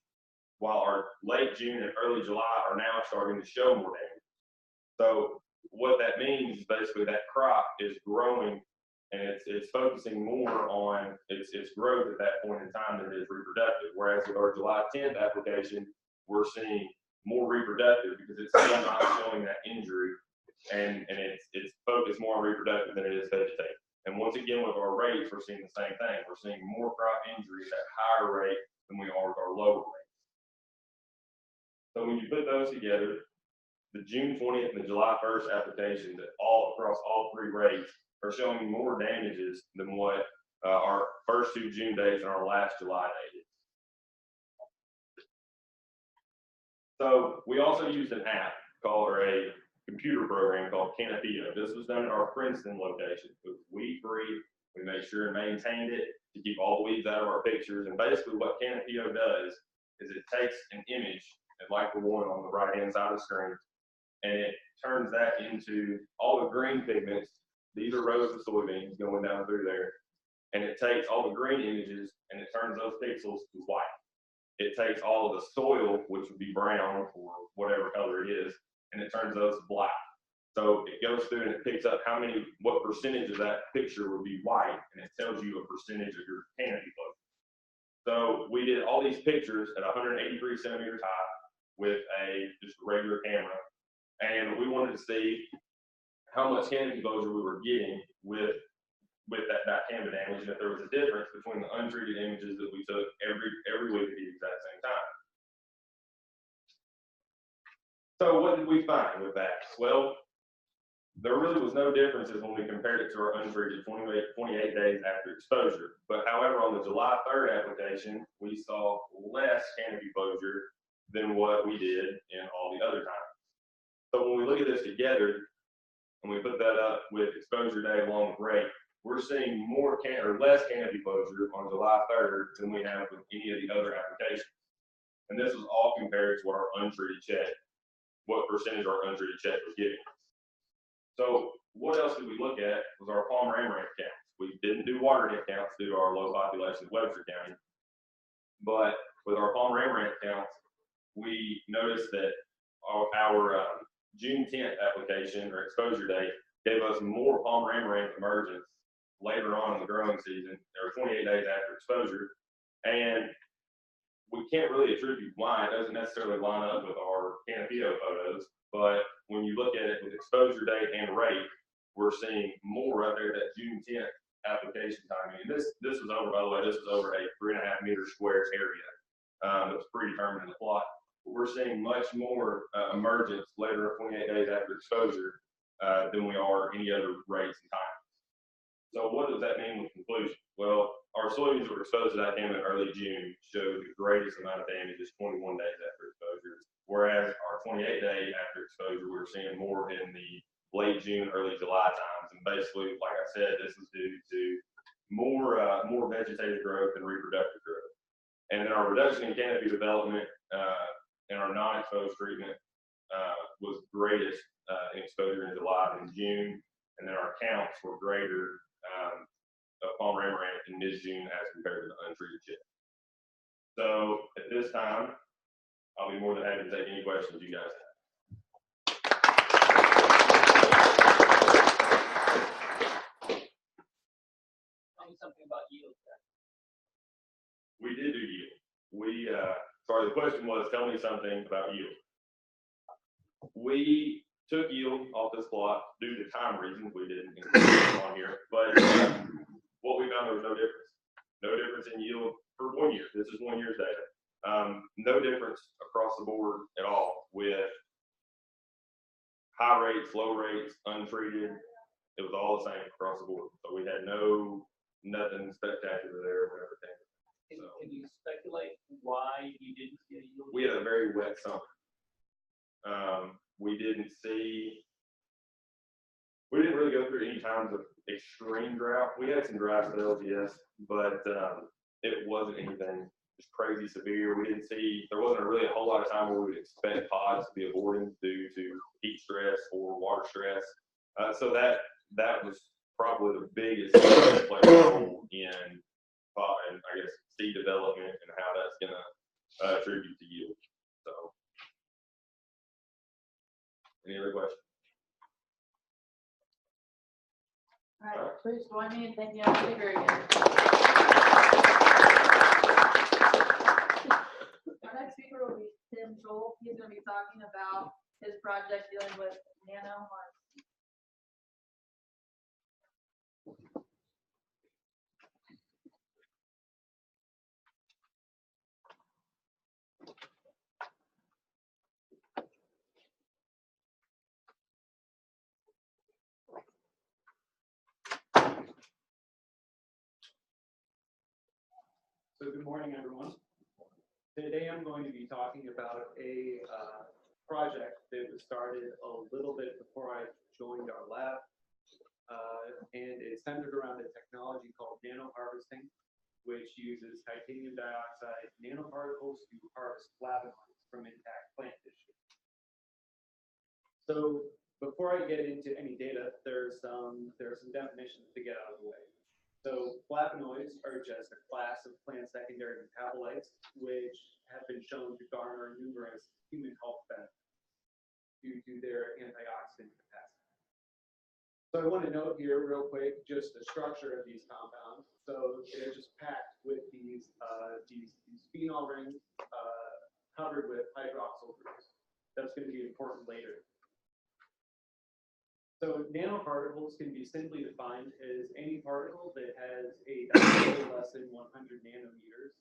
while our late June and early July are now starting to show more damage. So what that means is basically that crop is growing, and it's focusing more on its growth at that point in time than it is reproductive. Whereas with our July 10th application, we're seeing more reproductive because it's still not showing that injury, and it's focused more on reproductive than it is vegetative. And once again, with our rates, we're seeing the same thing. We're seeing more crop injuries at higher rate than we are with our lower rates. So when you put those together, the June 20th and the July 1st applications across all 3 rates are showing more damages than what our first 2 June dates and our last July date is. So we also used an app or a computer program called Canopio. This was done at our Princeton location. It was weed-free. We made sure and maintained it to keep all the weeds out of our pictures. And basically what Canopio does is it takes an image, like the one on the right-hand side of the screen, and it turns that into all the green pigments. These are rows of soybeans going down through there. And it takes all the green images and it turns those pixels to white. It takes all of the soil, which would be brown or whatever color it is, and it turns those to black. So it goes through and it picks up what percentage of that picture would be white, and it tells you a percentage of your canopy closure. So we did all these pictures at 183 centimeters high with just a regular camera, and we wanted to see how much canopy closure we were getting with that dicamba damage, and if there was a difference between the untreated images that we took every week at the exact same time. So what did we find with that? Well, there really was no differences when we compared it to our untreated 28 days after exposure. But however, on the July 3rd application, we saw less canopy closure than what we did in all the other times. So when we look at this together, and we put that up with exposure day along with rate, we're seeing less canopy closure on July 3rd than we have with any of the other applications. And this was all compared to our untreated check, what percentage our untreated check was giving us. So what else did we look at was our Palmer amaranth counts. We didn't do water hit counts due to our low population of Webster County. But with our Palmer amaranth counts, we noticed that our June 10th application or exposure date gave us more Palmer amaranth emergence later on in the growing season, or 28 days after exposure. And we can't really attribute why. It doesn't necessarily line up with our Canopio photos, but when you look at it with exposure date and rate, we're seeing more right there that June 10th application timing. And this was over, by the way, this was over a 3.5 meter square area that was predetermined in the plot. But we're seeing much more emergence later, 28 days after exposure, than we are any other rates and times. So what does that mean with conclusion? Well, our soybeans that were exposed to that dicamba in early June showed the greatest amount of damage is 21 days after exposure, whereas our 28-day after exposure, we were seeing more in the late June, early July times. And basically, like I said, this is due to more vegetative growth and reproductive growth. And then our reduction in canopy development and our non-exposed treatment was greatest in exposure in July and June, and then our counts were greater of Palmer amaranth in mid-June as compared to the untreated chip. So at this time, I'll be more than happy to take any questions you guys have. Tell me something about yield. We did do yield. Sorry, the question was, tell me something about yield. We took yield off this plot due to time reasons. We didn't include it on here, but what we found, there was no difference. No difference in yield for 1 year. This is 1 year's data. No difference across the board at all with high rates, low rates, untreated. It was all the same across the board. So we had nothing spectacular there or everything. Can you speculate why you didn't see a yield? We had a very wet summer. We didn't really go through any times of extreme drought. We had some dry spells, yes, but it wasn't anything just crazy severe. There wasn't really a whole lot of time where we would expect pods to be aborting due to heat stress or water stress. So that was probably the biggest role in I guess seed development and how that's gonna attribute to yield. So, any other questions? All right, please join me in thanking our speaker again. Our next speaker will be Shull. He's going to be talking about his project dealing with nano. So good morning, everyone. Today I'm going to be talking about a project that was started a little bit before I joined our lab, and it's centered around a technology called nano harvesting, which uses titanium dioxide nanoparticles to harvest flavonoids from intact plant tissue. So before I get into any data, there are some definitions to get out of the way. So flavonoids are just a class of plant secondary metabolites which have been shown to garner numerous human health benefits due to their antioxidant capacity. So I want to note here real quick, just the structure of these compounds. So they're just packed with these phenol rings covered with hydroxyl groups. That's going to be important later. So nanoparticles can be simply defined as any particle that has a diameter less than 100 nanometers.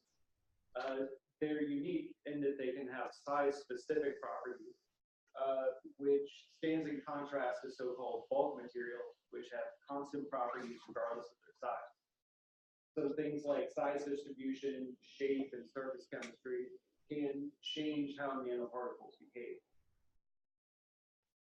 They're unique in that they can have size-specific properties, which stands in contrast to so-called bulk materials, which have constant properties regardless of their size. So things like size distribution, shape, and surface chemistry can change how nanoparticles behave.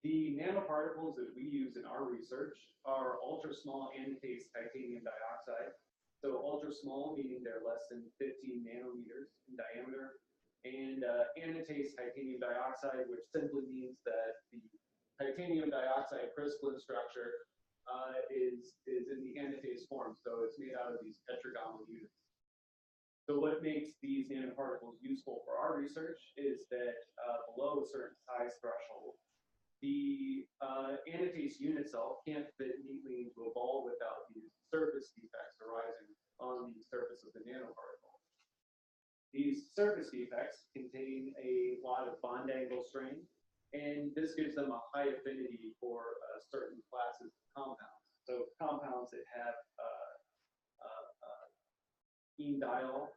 The nanoparticles that we use in our research are ultra-small antiphase titanium dioxide. So ultra-small meaning they're less than 15 nanometers in diameter, and antiphase titanium dioxide, which simply means that the titanium dioxide crystalline structure is in the antiphase form, so it's made out of these tetragonal units. So what makes these nanoparticles useful for our research is that below a certain size threshold, the antiphase unit cell can't fit neatly into a ball without these surface defects arising on the surface of the nanoparticle. These surface defects contain a lot of bond angle strain, and this gives them a high affinity for certain classes of compounds. So compounds that have enediol,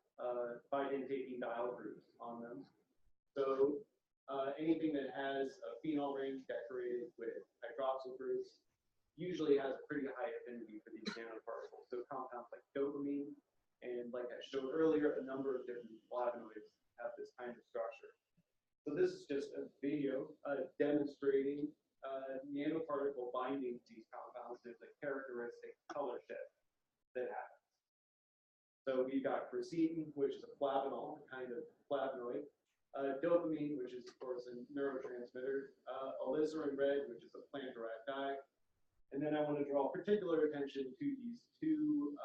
bidentate enediol groups on them. So anything that has a phenol ring decorated with hydroxyl groups usually has a pretty high affinity for these nanoparticles. So compounds like dopamine, and like I showed earlier, a number of different flavonoids have this kind of structure. So this is just a video demonstrating nanoparticle binding to these compounds. There's a characteristic color shift that happens. So we've got quercetin, which is a flavanol, a kind of flavonoid. Dopamine, which is, of course, a neurotransmitter. Alizarin red, which is a plant-derived dye. And then I want to draw particular attention to these two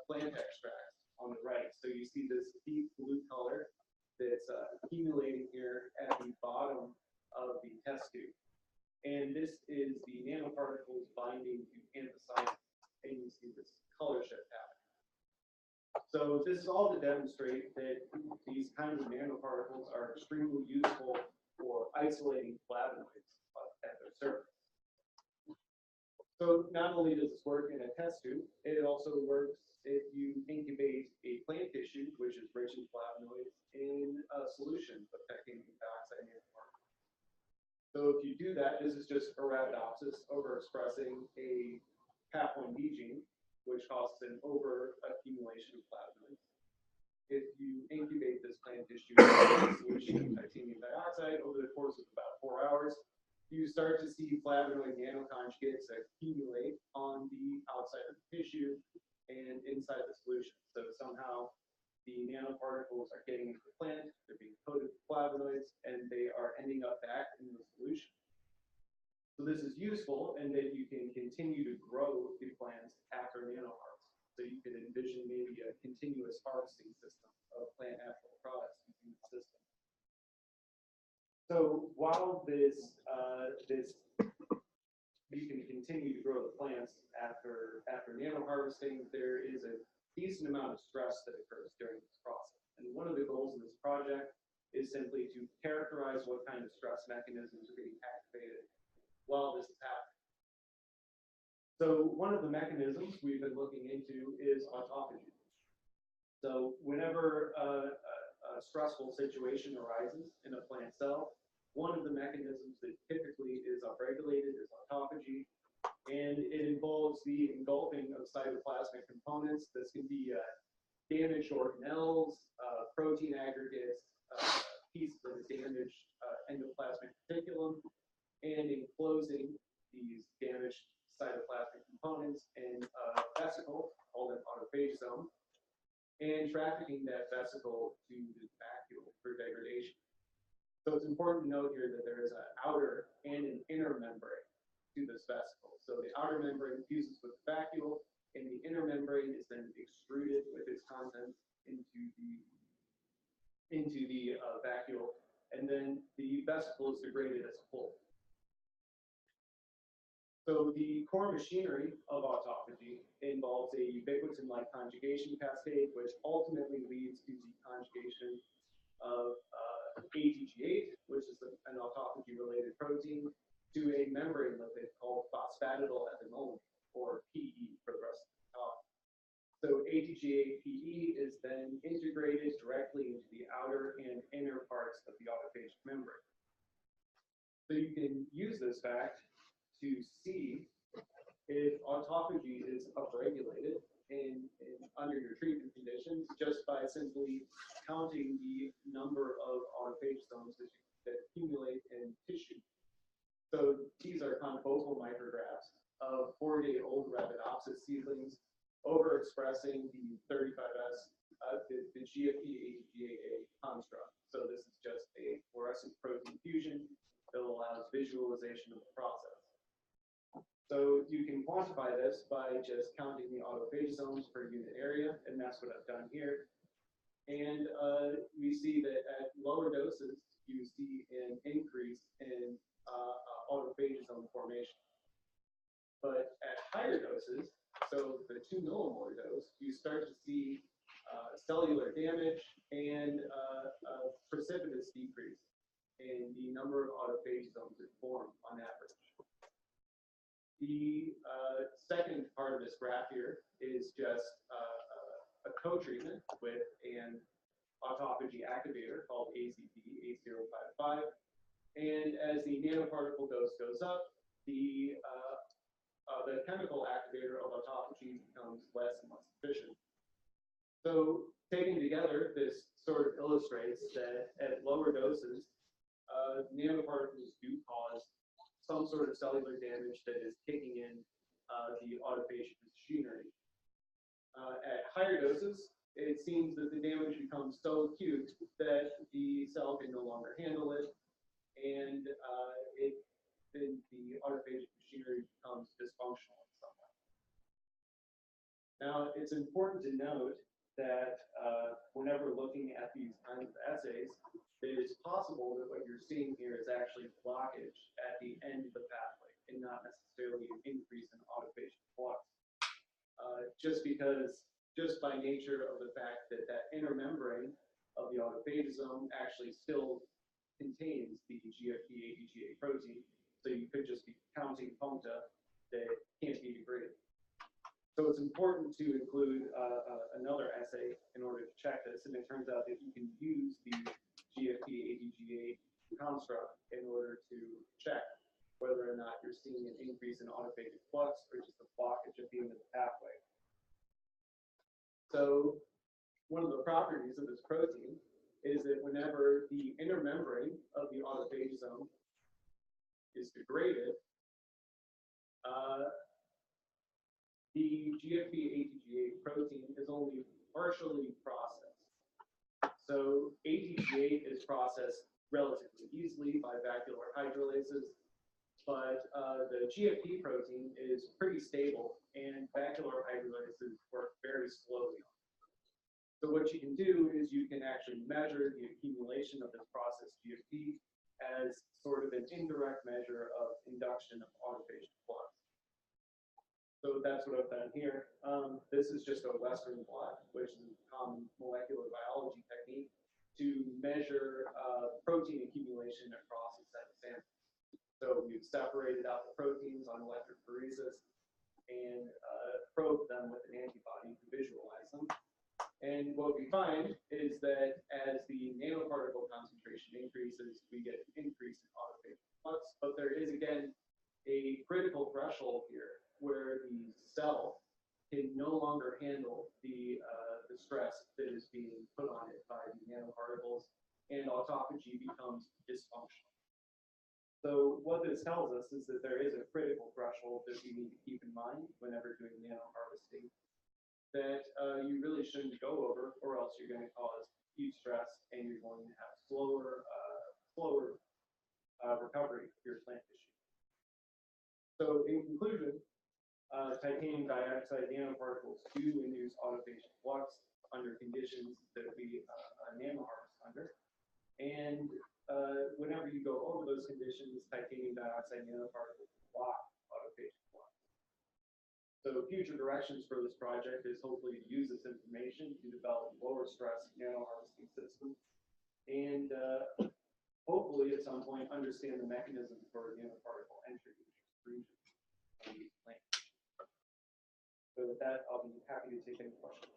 plant extracts on the right. So you see this deep blue color that's accumulating here at the bottom of the test tube. And this is the nanoparticles binding to anthocyanins, and you see this color shift happening. So this is all to demonstrate that these kinds of nanoparticles are extremely useful for isolating flavonoids at their surface. So not only does this work in a test tube, it also works if you incubate a plant tissue, which is rich in flavonoids, in a solution of titanium dioxide nanoparticles. So if you do that, this is just Arabidopsis overexpressing a CAP1B gene, which causes an over-accumulation of flavonoids. If you incubate this plant tissue in a solution of titanium dioxide over the course of about 4 hours, you start to see flavonoid nanoconjugates accumulate on the outside of the tissue and inside the solution. So somehow the nanoparticles are getting into the plant, they're being coated with flavonoids, and they are ending up back in the solution. So this is useful in that you can continue to grow the plants after nanoharvest. So you could envision maybe a continuous harvesting system of plant natural products using the system. So while you can continue to grow the plants after nanoharvesting, there is a decent amount of stress that occurs during this process. And one of the goals of this project is simply to characterize what kind of stress mechanisms are being activated while this is happening. So one of the mechanisms we've been looking into is autophagy. So whenever a stressful situation arises in a plant cell, one of the mechanisms that typically is upregulated is autophagy, and it involves the engulfing of cytoplasmic components. This can be damaged organelles, protein aggregates, pieces of damaged endoplasmic reticulum, and enclosing these damaged cytoplasmic components in a vesicle called an autophagosome, and trafficking that vesicle to the vacuole for degradation. So it's important to note here that there is an outer and an inner membrane to this vesicle. So the outer membrane fuses with the vacuole, and the inner membrane is then extruded with its contents into the vacuole, and then the vesicle is degraded as a whole. So the core machinery of autophagy involves a ubiquitin-like conjugation cascade, which ultimately leads to the conjugation of ATG8, which is an autophagy-related protein, to a membrane lipid called phosphatidylethanol, or PE for the rest of the talk. So ATG8-PE is then integrated directly into the outer and inner parts of the autophagic membrane. So you can use this fact to see if autophagy is upregulated under your treatment conditions just by simply counting the number of autophagosomes that accumulate in tissue. So these are confocal micrographs of 4-day-old Arabidopsis seedlings overexpressing the 35S, the GFP-ATGA construct. So this is just a fluorescent protein fusion that allows visualization of the process. So you can quantify this by just counting the autophagosomes per unit area, and that's what I've done here. And we see that at lower doses, you see an increase in autophagosome formation. But at higher doses, so the 2 millimolar dose, you start to see cellular damage and a precipitous decrease in the number of autophagosomes that form on average. The second part of this graph here is just a co-treatment with an autophagy activator called AZP8055. And as the nanoparticle dose goes up, the chemical activator of autophagy becomes less and less efficient. So taken together, this sort of illustrates that at lower doses, nanoparticles do cause some sort of cellular damage that is kicking in the autophagic machinery. At higher doses, it seems that the damage becomes so acute that the cell can no longer handle it, and then the autophagic machinery becomes dysfunctional in some way. Now, it's important to note that whenever looking at these kinds of assays, it is possible that what you're seeing here is actually blockage at the end of the pathway and not necessarily an increase in autophagic flux. Just by nature of the fact that that inner membrane of the autophagosome actually still contains the GFP-ATGA protein, so you could just be counting puncta that can't be degraded. So it's important to include another assay in order to check this, and it turns out that you can use the GFP-ATGA construct in order to check whether or not you're seeing an increase in autophagic flux or just a blockage at the end of the pathway. So one of the properties of this protein is that whenever the inner membrane of the autophagosome is degraded, the GFP-ATGA protein is only partially processed. So ATGA is processed relatively easily by vacuolar hydrolases, but the GFP protein is pretty stable, and vacuolar hydrolases work very slowly on it. So what you can do is you can actually measure the accumulation of this processed GFP as sort of an indirect measure of induction of autophagic flux. So that's what I've done here. This is just a Western blot, which is a common molecular biology technique to measure protein accumulation across a set of samples. So we've separated out the proteins on electrophoresis and probed them with an antibody to visualize them. And what we find is that as the nanoparticle concentration increases, we get an increase in autophagic flux, but there is, again, a critical threshold here where the cell can no longer handle the stress that is being put on it by the nanoparticles, and autophagy becomes dysfunctional. So what this tells us is that there is a critical threshold that we need to keep in mind whenever doing nanoharvesting that you really shouldn't go over, or else you're going to cause heat stress and you're going to have slower recovery of your plant tissue. So in conclusion, titanium dioxide nanoparticles do induce autophagic flux under conditions that we nanoharvest under. And whenever you go over those conditions, titanium dioxide nanoparticles block autophagy. page 1. So future directions for this project is hopefully to use this information to develop lower stress nano harvesting systems, and hopefully at some point understand the mechanism for nanoparticle entry into this region of these plants. So with that, I'll be happy to take any questions.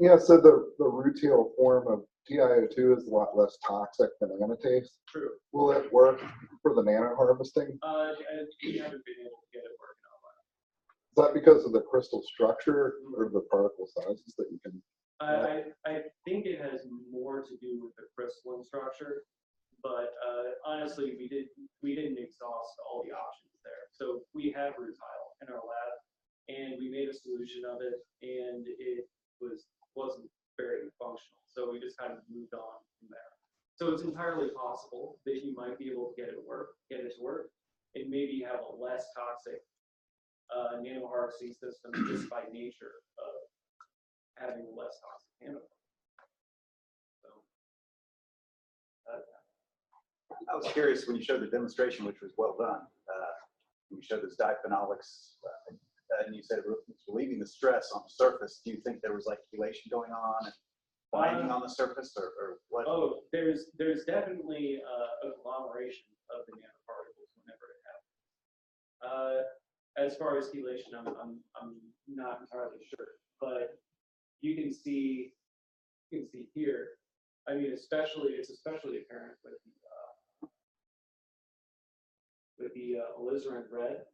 Yeah, so the rutile form of TiO2 is a lot less toxic than anatase. True. Will it work for the nano harvesting? And we haven't been able to get it working on that. Is that because of the crystal structure or the particle sizes that you can? I think it has more to do with the crystalline structure, but honestly, we didn't exhaust all the options there. So we have rutile in our lab, and we made a solution of it, and it wasn't very functional. So we just kind of moved on from there. So it's entirely possible that you might be able to get it to work, and maybe have a less toxic nano harvesting system just by nature of having a less toxic nano. So I was curious when you showed the demonstration, which was well done. When you showed those diphenolics, and you said it was relieving the stress on the surface. Do you think there was like chelation going on and binding on the surface, or what? Oh, there's definitely agglomeration of the nanoparticles whenever it happens. As far as chelation, I'm not entirely sure, but you can see here. I mean, it's especially apparent with the alizarin red.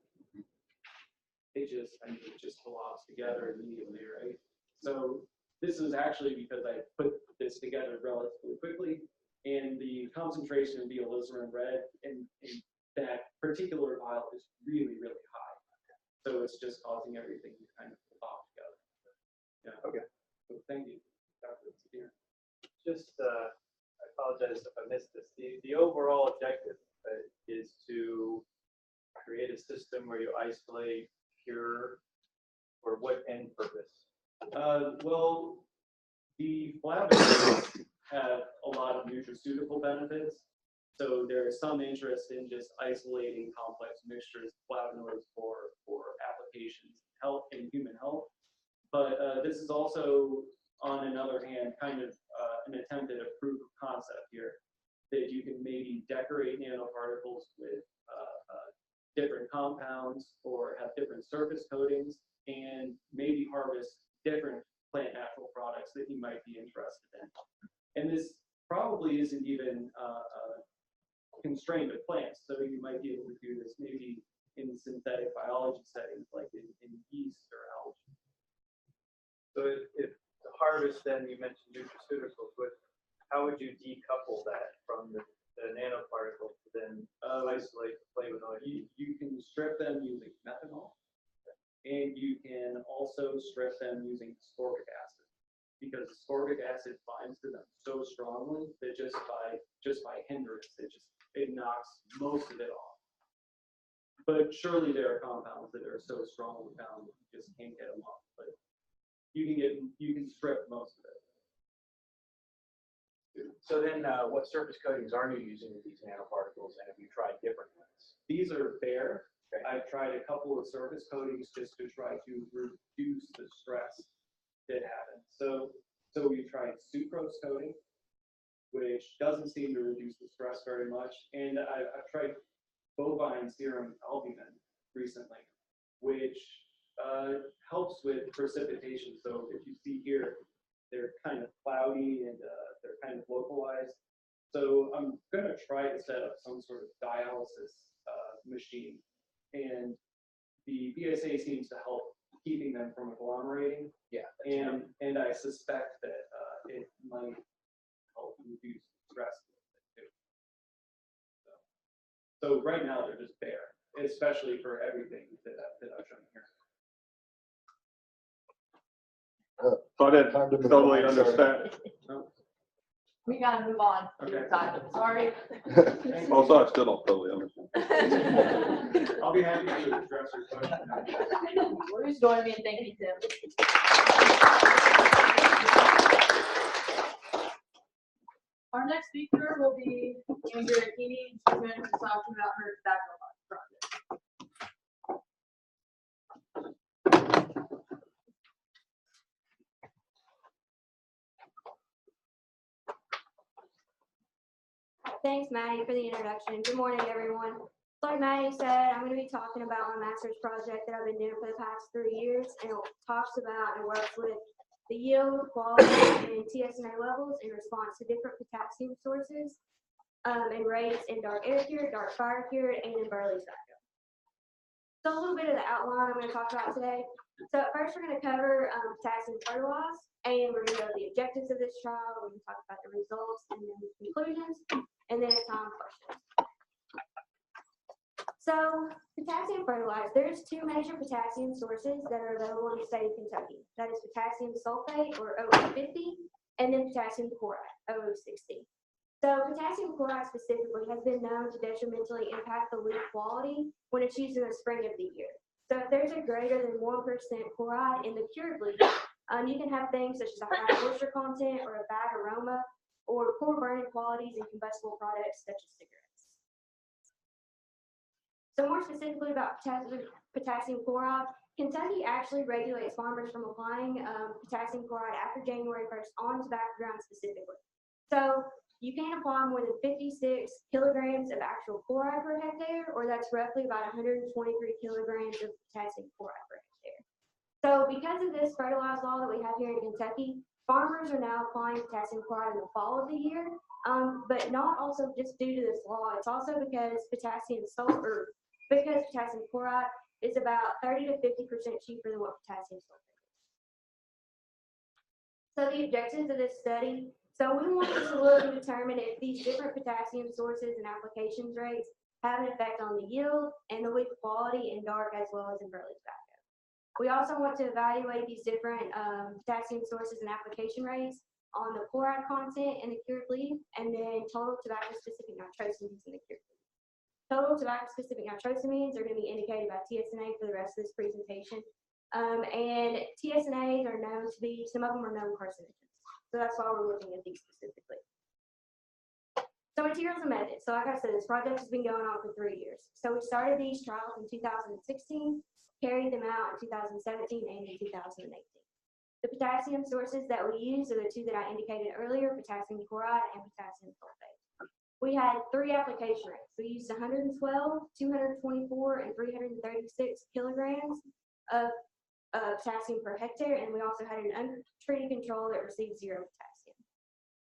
It just collapsed together immediately, right? So this is actually because I put this together relatively quickly, and the concentration of the alizarin red in that particular vial is really, really high. So it's just causing everything to kind of pop together. Yeah. Okay. So thank you, Dr. Steer. Just, I apologize if I missed this. The overall objective is to create a system where you isolate, cure, for what end purpose? Well, the flavonoids have a lot of nutraceutical benefits. So there is some interest in just isolating complex mixtures of flavonoids for applications in human health. But this is also, on another hand, kind of an attempt at a proof of concept here, that you can maybe decorate nanoparticles with different compounds or have different surface coatings, and maybe harvest different plant natural products that you might be interested in. And this probably isn't even constrained to plants, so you might be able to do this maybe in synthetic biology settings, like in yeast or algae. So if the harvest, then you mentioned nutraceuticals, but how would you decouple that from the nanoparticle to then isolate the flavonoid? You can strip them using methanol, and you can also strip them using ascorbic acid, because ascorbic acid binds to them so strongly that just by hindrance, it knocks most of it off. But surely there are compounds that are so strongly bound that you just can't get them off. But you can strip most of it. So then what surface coatings are you using with these nanoparticles, and have you tried different ones? These are bare. Okay. I've tried a couple of surface coatings just to try to reduce the stress that happens. So we tried sucrose coating, which doesn't seem to reduce the stress very much. And I've tried bovine serum albumin recently, which helps with precipitation. So if you see here, they're kind of cloudy and they're kind of localized. So I'm going to try to set up some sort of dialysis machine, and the BSA seems to help keeping them from agglomerating. Yeah. And I suspect that it might help reduce stress too. So right now they're just bare, especially for everything that I've shown here. So I didn't totally understand. We gotta move on. Okay. Sorry. Also, I still don't totally understand. I'll be happy to address your question. Please join me in thanking Tim. Our next speaker will be Andrea Keeney. She's going to be talking about her tobacco project. Thanks, Maddie, for the introduction. Good morning, everyone. Like Maddie said, I'm going to be talking about my master's project that I've been doing for the past 3 years, and it talks about and works with the yield, quality, and TSNA levels in response to different potassium sources and rates in dark air cured, dark fire cured, and in burley tobacco. So a little bit of the outline I'm going to talk about today. So at first, we're going to cover potassium fertilized, and we're going to go over the objectives of this trial. We're going to talk about the results and then the conclusions, and then it's time for questions. So potassium fertilized, there's 2 major potassium sources that are available in the state of Kentucky. That is potassium sulfate, or OO50, and then potassium chloride, OO60. So potassium chloride specifically has been known to detrimentally impact the leaf quality when it's used in the spring of the year. So if there's a greater than 1% chloride in the cured leaf, you can have things such as a high moisture content or a bad aroma or poor burning qualities in combustible products such as cigarettes. So more specifically about potassium chloride, Kentucky actually regulates farmers from applying potassium chloride after January 1st on tobacco grounds specifically. So you can't apply more than 56 kilograms of actual chloride per hectare, or that's roughly about 123 kilograms of potassium chloride per hectare. So because of this fertilized law that we have here in Kentucky, farmers are now applying potassium chloride in the fall of the year, but not also just due to this law. It's also because potassium chloride is about 30 to 50% cheaper than what potassium sulfate is. So the objectives of this study, so we wanted to look and determine if these different potassium sources and applications rates have an effect on the yield and the leaf quality in dark as well as in burley tobacco. We also want to evaluate these different potassium sources and application rates on the chloride content in the cured leaf, and then total tobacco-specific nitrosamines in the cured leaf. Total tobacco-specific nitrosamines are going to be indicated by TSNA for the rest of this presentation. And TSNAs are known to be, some of them are known carcinogens. So that's why we're looking at these specifically. So materials and methods. So like I said, this project has been going on for 3 years. So we started these trials in 2016, carried them out in 2017 and in 2018. The potassium sources that we use are the 2 that I indicated earlier, potassium chloride and potassium sulfate. We had 3 application rates. We used 112, 224, and 336 kilograms of potassium per hectare, and we also had an untreated control that received 0 potassium.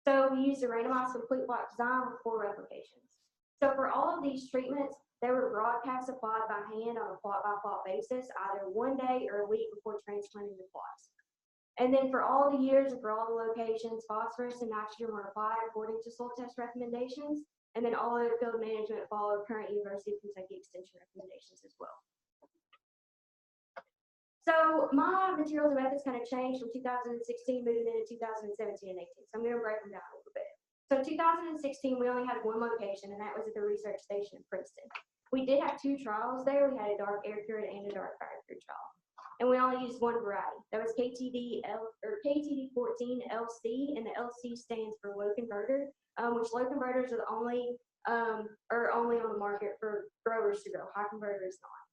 So we used a randomized complete block design with 4 replications. So for all of these treatments, they were broadcast applied by hand on a plot-by-plot basis, either 1 day or a week before transplanting the plots. And then for all the years and for all the locations, phosphorus and nitrogen were applied according to soil test recommendations, and then all other field management followed current University of Kentucky Extension recommendations as well. So my materials and methods kind of changed from 2016 moving into 2017 and 18. So I'm going to break them down a little bit. So in 2016, we only had 1 location, and that was at the research station in Princeton. We did have 2 trials there. We had a dark air cured and a dark fire cured trial. And we only used 1 variety. That was KTD14 LC, and the LC stands for low converter, which low converters are only on the market for growers to grow. High converter is not.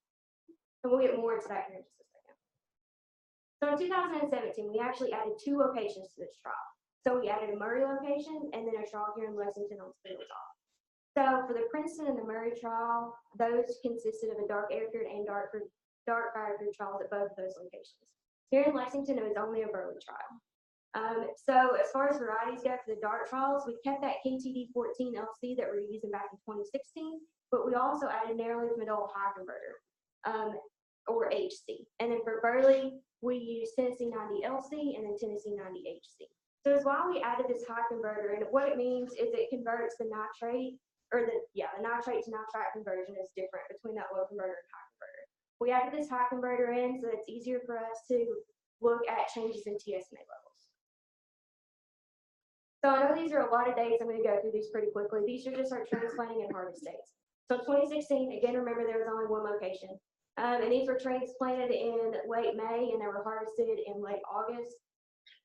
And we'll get more into that here in just a second. So in 2017, we actually added 2 locations to this trial. So we added a Murray location and then a trial here in Lexington on Spatial. So for the Princeton and the Murray trial, those consisted of a dark air cured and dark fire cured trials at both of those locations. Here in Lexington, it was only a burley trial. So as far as varieties go for the dark trials, we kept that KTD14 LC that we were using back in 2016, but we also added narrow leaf Madol high converter, or HC. And then for burley, we used Tennessee 90 LC and then Tennessee 90 HC. So that's why we added this high converter, and what it means is it converts the nitrate, or the nitrate to nitrite conversion is different between that low converter and high converter. We added this high converter in so it's easier for us to look at changes in TSNA levels. So I know these are a lot of dates. I'm going to go through these pretty quickly. These are just our transplanting and harvest dates. So 2016, again, remember there was only 1 location. And these were transplanted in late May and they were harvested in late August.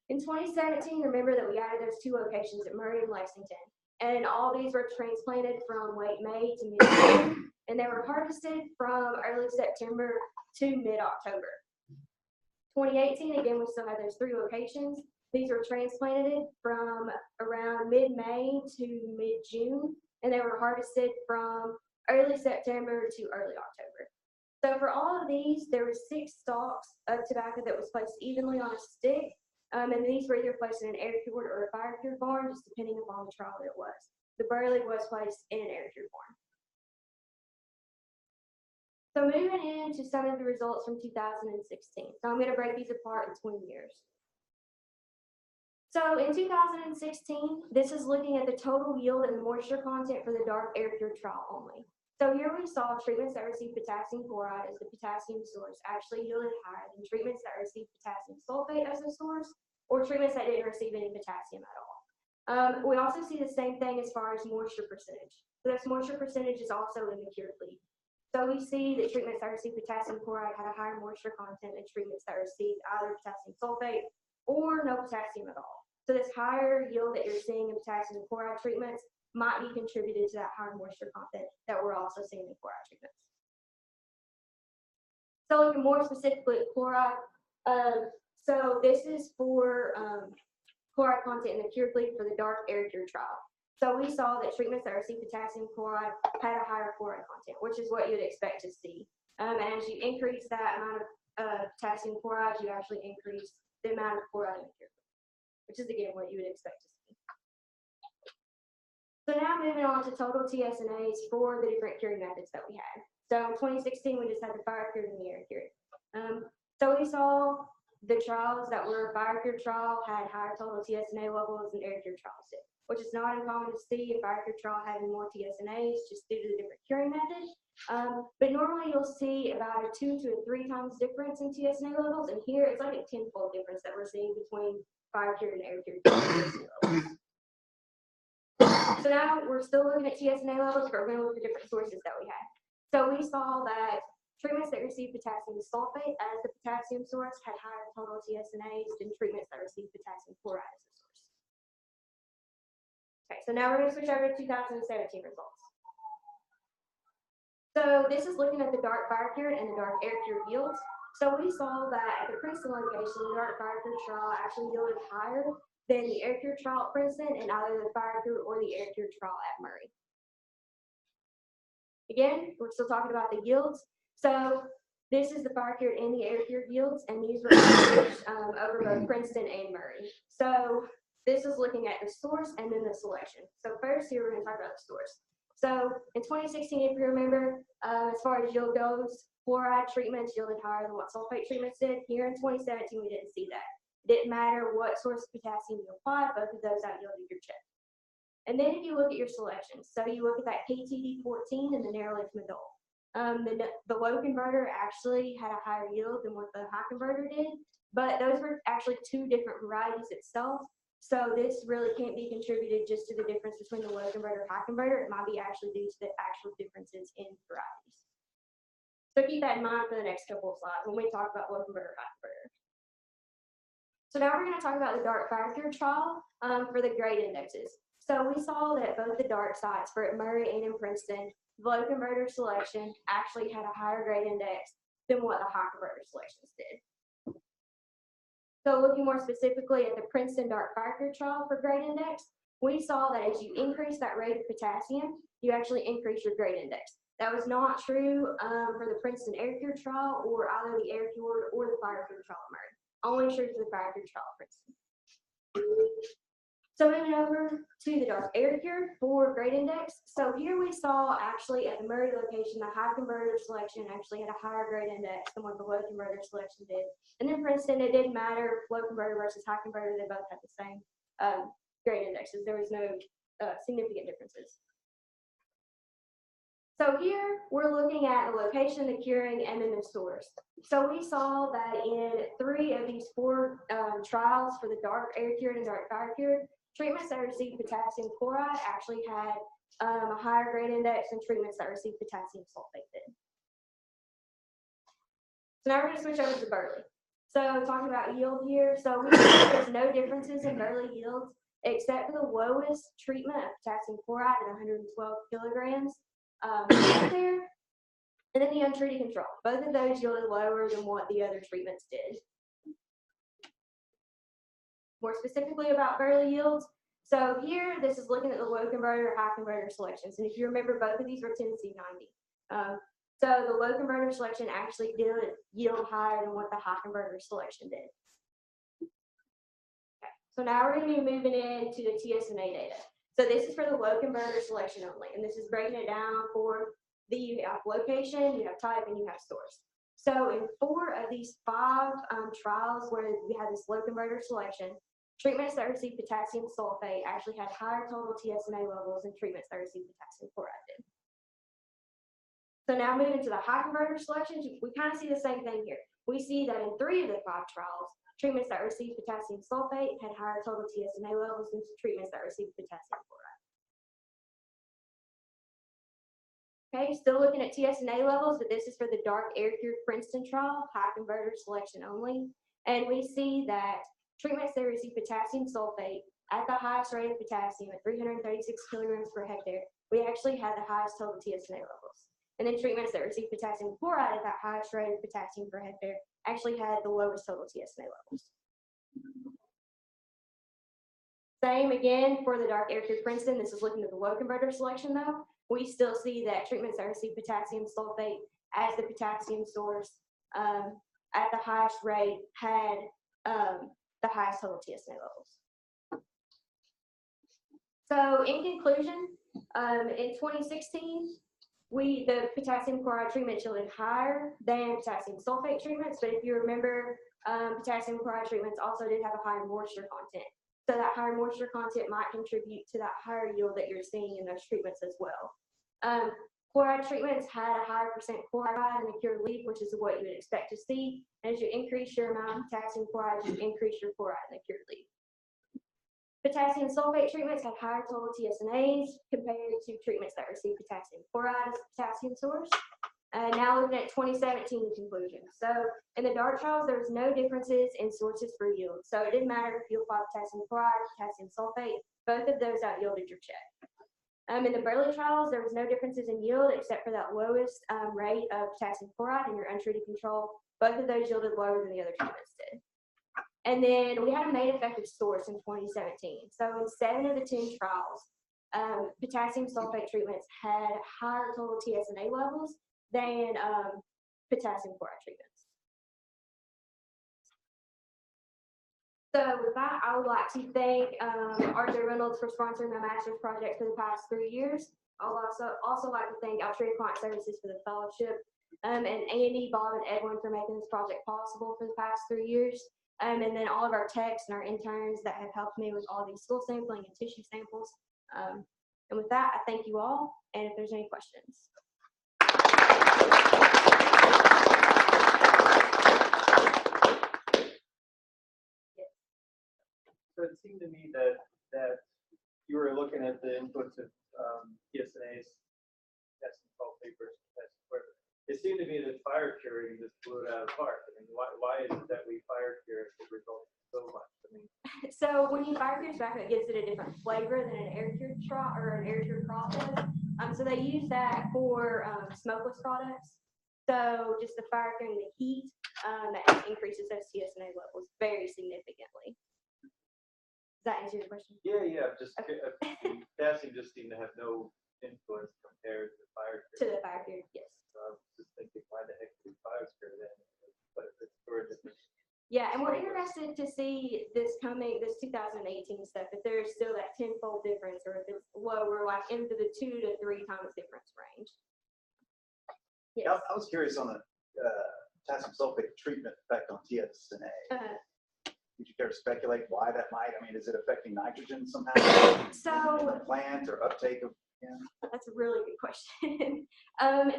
In 2017, remember that we added those 2 locations at Murray and Lexington. And all these were transplanted from late May to mid-June, and they were harvested from early September to mid-October. 2018, again, we still have those 3 locations. These were transplanted from around mid-May to mid-June, and they were harvested from early September to early October. So for all of these, there were 6 stalks of tobacco that was placed evenly on a stick, and these were either placed in an air-cured or a fire-cured barn, just depending upon the trial that it was. The burley was placed in an air-cured barn. So moving into some of the results from 2016. So I'm going to break these apart between years. So in 2016, this is looking at the total yield and the moisture content for the dark air-cured trial only. So here we saw treatments that received potassium chloride as the potassium source actually yielded higher than treatments that received potassium sulfate as the source, or treatments that didn't receive any potassium at all. We also see the same thing as far as moisture percentage. So this moisture percentage is also in the cured lead. So we see that treatments that received potassium chloride had a higher moisture content than treatments that received either potassium sulfate or no potassium at all. So this higher yield that you're seeing in potassium chloride treatments might be contributed to that higher moisture content that we're also seeing in chloride treatments. So looking more specifically at chloride, so this is for chloride content in the cured lead for the dark air-cured trial. So we saw that treatments that received potassium chloride had a higher chloride content, which is what you'd expect to see. And as you increase that amount of potassium chloride, you actually increase the amount of chloride in the cured lead, which is again what you would expect to see. So now moving on to total TSNAs for the different curing methods that we had. So in 2016, we just had the fire cured and the air cured. So we saw the trials that were fire cured trial had higher total TSNA levels than air cured trials did, which is not uncommon to see a fire cured trial having more TSNAs just due to the different curing methods. But normally you'll see about a 2 to 3 times difference in TSNA levels, and here it's like a 10-fold difference that we're seeing between fire cured and air cured TSNA levels. So now we're still looking at TSNA levels, but we're going to look at different sources that we had. So we saw that treatments that received potassium sulfate as the potassium source had higher total TSNAs than treatments that received potassium chloride as the source. Okay, so now we're going to switch over to 2017 results. So this is looking at the dark fire cured and the dark air cured yields. So we saw that at the Princeton location, the dark fire cured trial actually yielded higher than the air cured trial at Princeton and either the fire cured or the air cured trial at Murray. Again, we're still talking about the yields. So this is the fire cured and the air cured yields, and these were averaged over both Princeton and Murray. So this is looking at the source and then the selection. So first here we're going to talk about the source. So in 2016, if you remember, as far as yield goes, fluoride treatments yielded higher than what sulfate treatments did. Here in 2017, we didn't see that. It didn't matter what source of potassium you applied, both of those out yielded your chip. And then if you look at your selections, so you look at that KTD14 and the narrow leaf Madol. The low converter actually had a higher yield than what the high converter did, but those were actually 2 different varieties itself. So this really can't be contributed just to the difference between the low converter and high converter. It might be actually due to the actual differences in varieties. So keep that in mind for the next couple of slides when we talk about low converter, high converter. So now we're going to talk about the dark fire cured trial for the grade indexes. So we saw that both the dark sites for Murray and in Princeton, the low converter selection actually had a higher grade index than what the high converter selections did. So looking more specifically at the Princeton dark fire cured trial for grade index, we saw that as you increase that rate of potassium, you actually increase your grade index. That was not true for the Princeton air cured trial or either the air cured or the fire cured trial at Murray. Only true for the fire cured trial at Princeton. So moving over to the dark air cured for grade index. So here we saw actually at the Murray location, the high converter selection actually had a higher grade index than what the low converter selection did. And then Princeton, it didn't matter low converter versus high converter, they both had the same grade indexes. There was no significant differences. So here we're looking at the location, the curing, and then the source. So we saw that in 3 of these 4 trials for the dark air cured and dark fire cured, treatments that received potassium chloride actually had a higher grade index than treatments that received potassium sulfate did. So now we're going to switch over to burley. So talking about yield here, so we see there's no differences in burley yields except for the lowest treatment of potassium chloride at 112 kilograms there, and then the untreated control. Both of those yielded lower than what the other treatments did. More specifically about Burley yields, so here this is looking at the low converter, high converter selections, and if you remember, both of these were 10C90. So the low converter selection actually did yield higher than what the high converter selection did. Okay, so now we're going to be moving into the TSNA data. So this is for the low converter selection only, and this is breaking it down for you have location, you have type, and you have source. So in 4 of these 5 trials where we had this low converter selection, treatments that received potassium sulfate actually had higher total TSNA levels than treatments that received potassium chloride did. So now moving to the high converter selections, we kind of see the same thing here. We see that in 3 of the 5 trials, treatments that received potassium sulfate had higher total TSNA levels than treatments that received potassium chloride. Okay, still looking at TSNA levels, but this is for the dark air-cured Princeton trial, high converter selection only. And we see that treatments that receive potassium sulfate at the highest rate of potassium at 336 kilograms per hectare, we actually had the highest total TSNA levels. And then treatments that receive potassium chloride at that highest rate of potassium per hectare actually had the lowest total TSNA levels. Same again for the dark air-cured Princeton. This is looking at the low converter selection though. We still see that treatments that receive potassium sulfate as the potassium source at the highest rate had the highest total TSNA levels. So in conclusion, in 2016, the potassium chloride treatment yielded higher than potassium sulfate treatments, but if you remember, potassium chloride treatments also did have a higher moisture content. So that higher moisture content might contribute to that higher yield that you're seeing in those treatments as well. Chloride treatments had a higher percent chloride in the cured leaf, which is what you would expect to see. And as you increase your amount of potassium chloride, you increase your chloride in the cured leaf. Potassium sulfate treatments had higher total TSNAs compared to treatments that receive potassium chloride as a potassium source. Now looking at 2017 conclusions. So in the dark trials, there was no differences in sources for yield. So it didn't matter if you applied potassium chloride or potassium sulfate, both of those out yielded your check. In the Burley trials, there was no differences in yield except for that lowest rate of potassium chloride in your untreated control. Both of those yielded lower than the other treatments did. And then we had a main effective source in 2017. So in 7 of the 10 trials, potassium sulfate treatments had higher total TSNA levels than potassium chloride treatments. So with that, I would like to thank RJ Reynolds for sponsoring my master's project for the past 3 years. I'll also like to thank Altria Client Services for the fellowship, and Andy, Bob, and Edwin for making this project possible for the past 3 years. And then all of our techs and our interns that have helped me with all these stool sampling and tissue samples. And with that, I thank you all, and if there's any questions. So it seemed to me that you were looking at the inputs of TSNAs, potassium sulfate versus potassium chloride. It seemed to me that fire curing just blew it out of the park. I mean, why is it that we fire cure it results so much? I mean, so when you fire cure tobacco, it gives it a different flavor than an air cured straw or an air cured process. So they use that for smokeless products. So just the fire curing the heat that increases those TSNA levels very significantly. Does that answer your question? Yeah. Just okay. Potassium just seemed to have no influence compared to fire cure. To the fire cure, yes. So I was just thinking, why the heck do we fire cure then? But it's for a different. Yeah, and we're interested to see this 2018 stuff, if there's still that tenfold difference, or if it's lower, like into the 2 to 3 times difference range. Yes. Yeah, I was curious on the potassium sulfate treatment effect on TSNA. Would you care to speculate why that might? I mean, is it affecting nitrogen somehow? So in the plant or uptake of? Yeah. That's a really good question.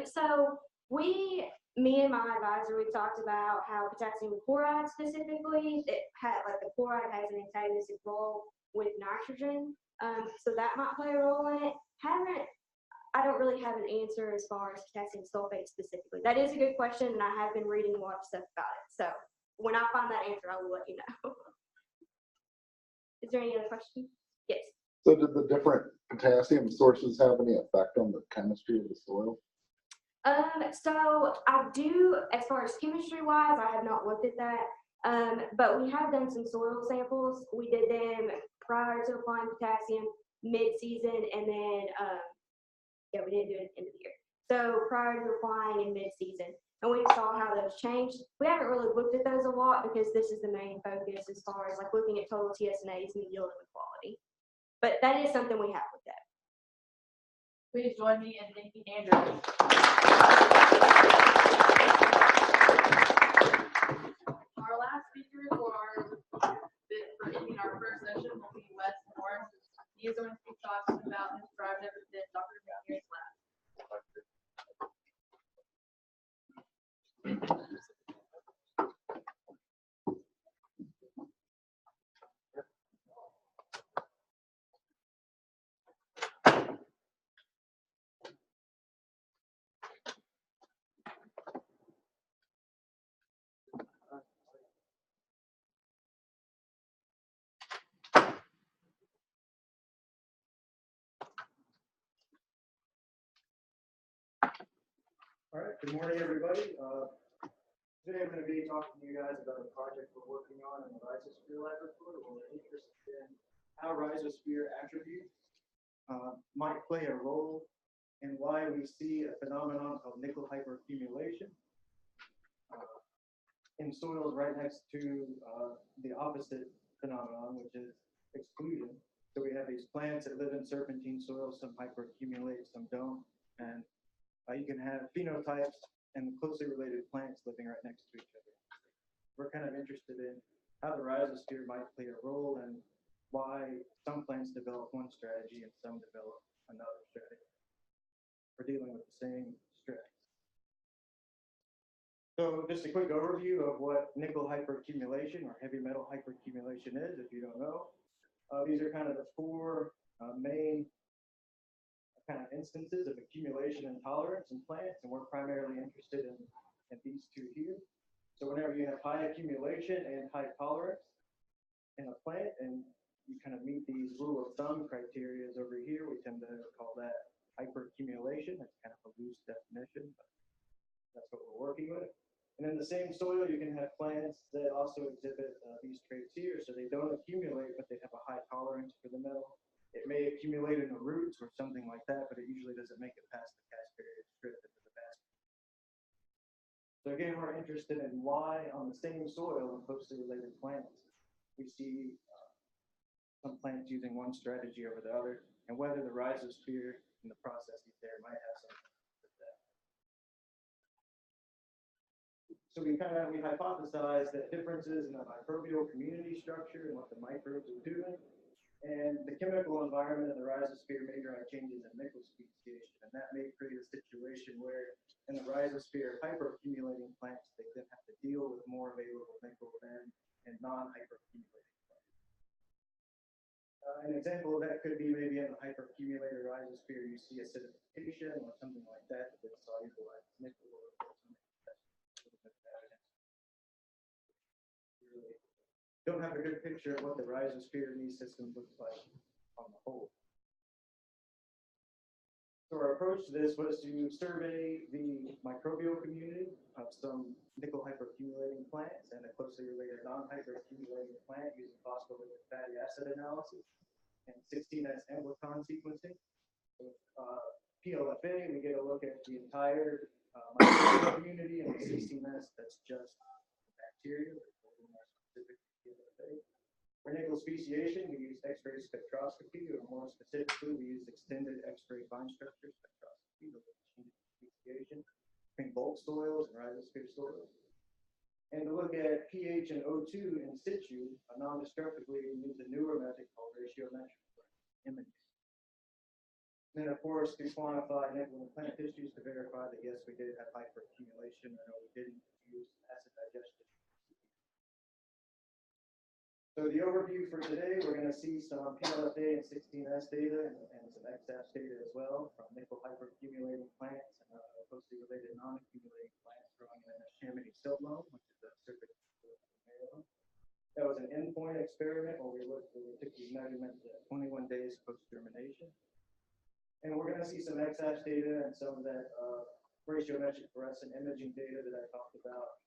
So me and my advisor, we talked about how potassium chloride specifically, the chloride has an antagonistic role with nitrogen. So that might play a role in it. I don't really have an answer as far as potassium sulfate specifically. That is a good question, and I have been reading a lot of stuff about it. So when I find that answer, I will let you know. Is there any other questions? So did the different potassium sources have any effect on the chemistry of the soil? So I do, as far as chemistry wise, I have not looked at that. But we have done some soil samples. We did them prior to applying potassium, mid-season, and then, yeah, we didn't do it at the end of the year. So prior to applying in mid-season, and we saw how those changed. We haven't really looked at those a lot because this is the main focus as far as like looking at total TSNAs and the yield and the quality. But that is something we have looked at. Please join me in thanking Andrew. Our last speaker for our first session will be Wes Morris. He is going to be talking about his project within Dr. Mercier's lab. All right, good morning, everybody. Today I'm going to be talking to you guys about a project we're working on in the Rhizosphere laboratory. We're interested in how rhizosphere attributes might play a role in why we see a phenomenon called nickel hyperaccumulation in soils right next to the opposite phenomenon, which is exclusion. So we have these plants that live in serpentine soils, some hyperaccumulate, some don't, and you can have phenotypes and closely related plants living right next to each other. We're kind of interested in how the rhizosphere might play a role and why some plants develop one strategy and some develop another strategy. We're dealing with the same stress. So just a quick overview of what nickel hyperaccumulation or heavy metal hyperaccumulation is, if you don't know. These are kind of the four main kind of instances of accumulation and tolerance in plants, and we're primarily interested in these two here. So whenever you have high accumulation and high tolerance in a plant, and you kind of meet these rule of thumb criteria over here, we tend to call that hyperaccumulation. That's kind of a loose definition, but that's what we're working with. And in the same soil, you can have plants that also exhibit these traits here. So they don't accumulate, but they have a high tolerance for the metal. It may accumulate in the roots or something like that, but it usually doesn't make it past the casparian strip into the basket. So again, we're interested in why on the same soil and closely related plants, we see some plants using one strategy over the other, and whether the rhizosphere and the processes there might have something to do with that. So we hypothesized that differences in the microbial community structure and what the microbes are doing, and the chemical environment of the rhizosphere may drive changes in nickel speciation, and that may create a situation where in the rhizosphere hyperaccumulating plants, they then have to deal with more available nickel than in non-hyperaccumulating plants. An example of that could be maybe in the hyperaccumulated rhizosphere, you see acidification or something like that that solubilizes nickel or something like that. Really don't have a good picture of what the rhizosphere in these systems looks like on the whole. So our approach to this was to survey the microbial community of some nickel hyperaccumulating plants and a closely related non-hyperaccumulating plant using phospholipid fatty acid analysis and 16S amplicon sequencing. With PLFA, we get a look at the entire microbial community, and with 16S, that's just bacteria. For nickel speciation, we use X-ray spectroscopy, or more specifically, we use extended X-ray fine structure spectroscopy to look at speciation between bulk soils and rhizosphere soils. And to look at pH and O2 in situ, non-destructively, we use a newer method called ratiometric imaging. And then, of course, to quantify nickel in plant tissues to verify that, yes, we did have hyperaccumulation, and we didn't use acid digestion. So the overview for today, we're going to see some PLFA and 16S data and some XAPS data as well from nickel hyperaccumulating plants and closely related non-accumulating plants growing in a Chamonix silt loam, which is a surface. That was an endpoint experiment where we took these measurements at 21 days post-germination. And we're going to see some X-ash data and some of that ratiometric fluorescent imaging data that I talked about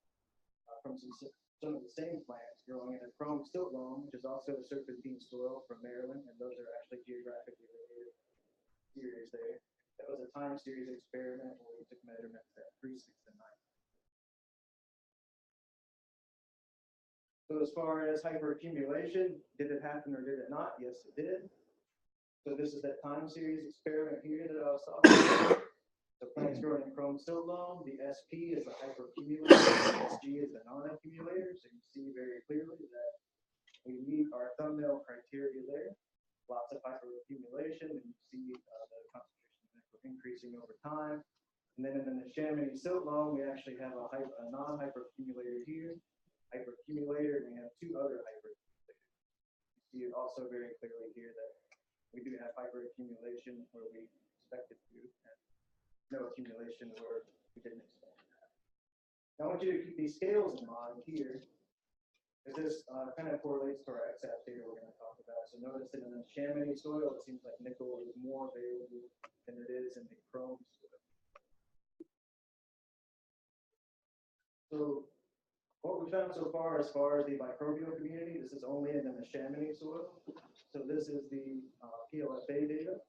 from some of the same plants growing in a chrome stilt loam, which is also a serpentine soil from Maryland, and those are actually geographically related series there. That was a time series experiment where we took measurements at 3, 6, and 9. So as far as hyperaccumulation, did it happen or did it not? Yes, it did. So this is that time series experiment here that I was talking about. So plants growing in chrome stilt loam, the SP is the hyperaccumulator, the SG is the non-accumulator. So you see very clearly that we meet our thumbnail criteria there. Lots of hyperaccumulation, and you see the concentration increasing over time. And then in the Neshaminy silt loam, we actually have a non-hyperaccumulator here, hyperaccumulator, and we have 2 other hyperaccumulators. You see it also very clearly here that we do have hyperaccumulation where we expected to, and no accumulation where we didn't expect that. Now I want you to keep these scales in mind here, because this kind of correlates to our X-ash data we're going to talk about. So notice that in the Chamonix soil, it seems like nickel is more available than it is in the chrome soil. So what we found so far as the microbial community, this is only in the Chamonix soil. So this is the PLFA data.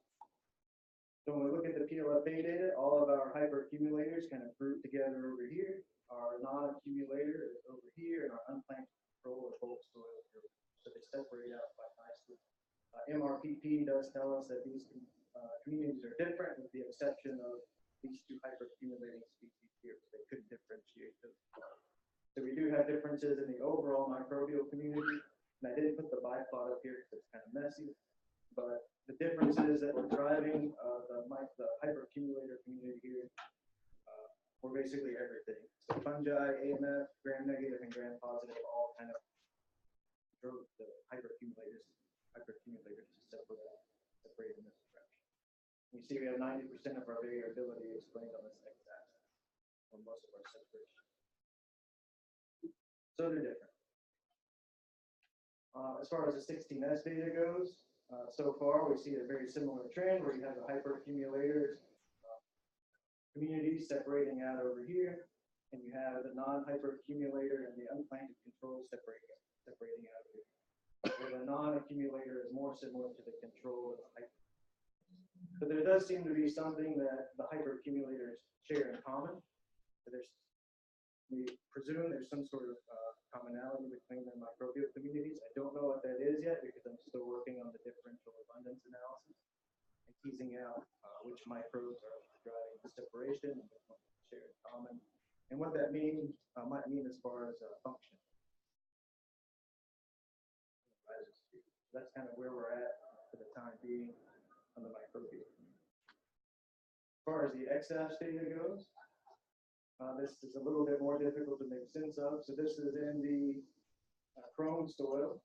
So when we look at the PLFA data, all of our hyperaccumulators kind of group together over here. Our non-accumulator is over here, and our unplanted control or bulk soil is over here. So they separate out quite nicely. MRPP does tell us that these communities are different, with the exception of these 2 hyperaccumulating species here. So they couldn't differentiate those. So we do have differences in the overall microbial community. And I didn't put the biplot up here because it's kind of messy. But the differences that were driving the hyperaccumulator community here were basically everything. So fungi, AMF, gram-negative, and gram-positive all kind of drove the hyperaccumulators to separate in this direction. You see we have 90% of our variability explained on this X-axis, or most of our separation. So they're different. As far as the 16S data goes, so far we see a very similar trend where you have the hyperaccumulators community separating out over here, and you have the non-hyperaccumulator and the unplanted control separating out over here. Where the non-accumulator is more similar to the control of the hyper. But there does seem to be something that the hyperaccumulators share in common. So we presume there's some sort of commonality between the microbial communities. I don't know what that is yet because I'm still working on the differential abundance analysis and teasing out which microbes are driving the separation and which ones share in common, and what that might mean as far as function. That's kind of where we're at for the time being on the microbial. As far as the X-ash data goes, this is a little bit more difficult to make sense of. So this is in the chrome soil.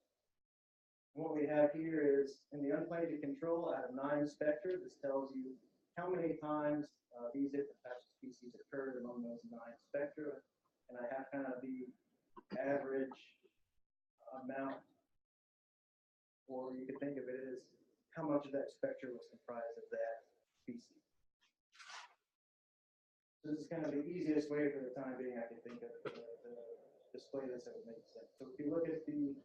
And what we have here is in the unplanted control out of 9 spectra, this tells you how many times these different types of species occurred among those 9 spectra. And I have kind of the average amount, or you could think of it as how much of that spectra was comprised of that species. This is kind of the easiest way for the time being I can think of to display this that would make sense. So if you look at the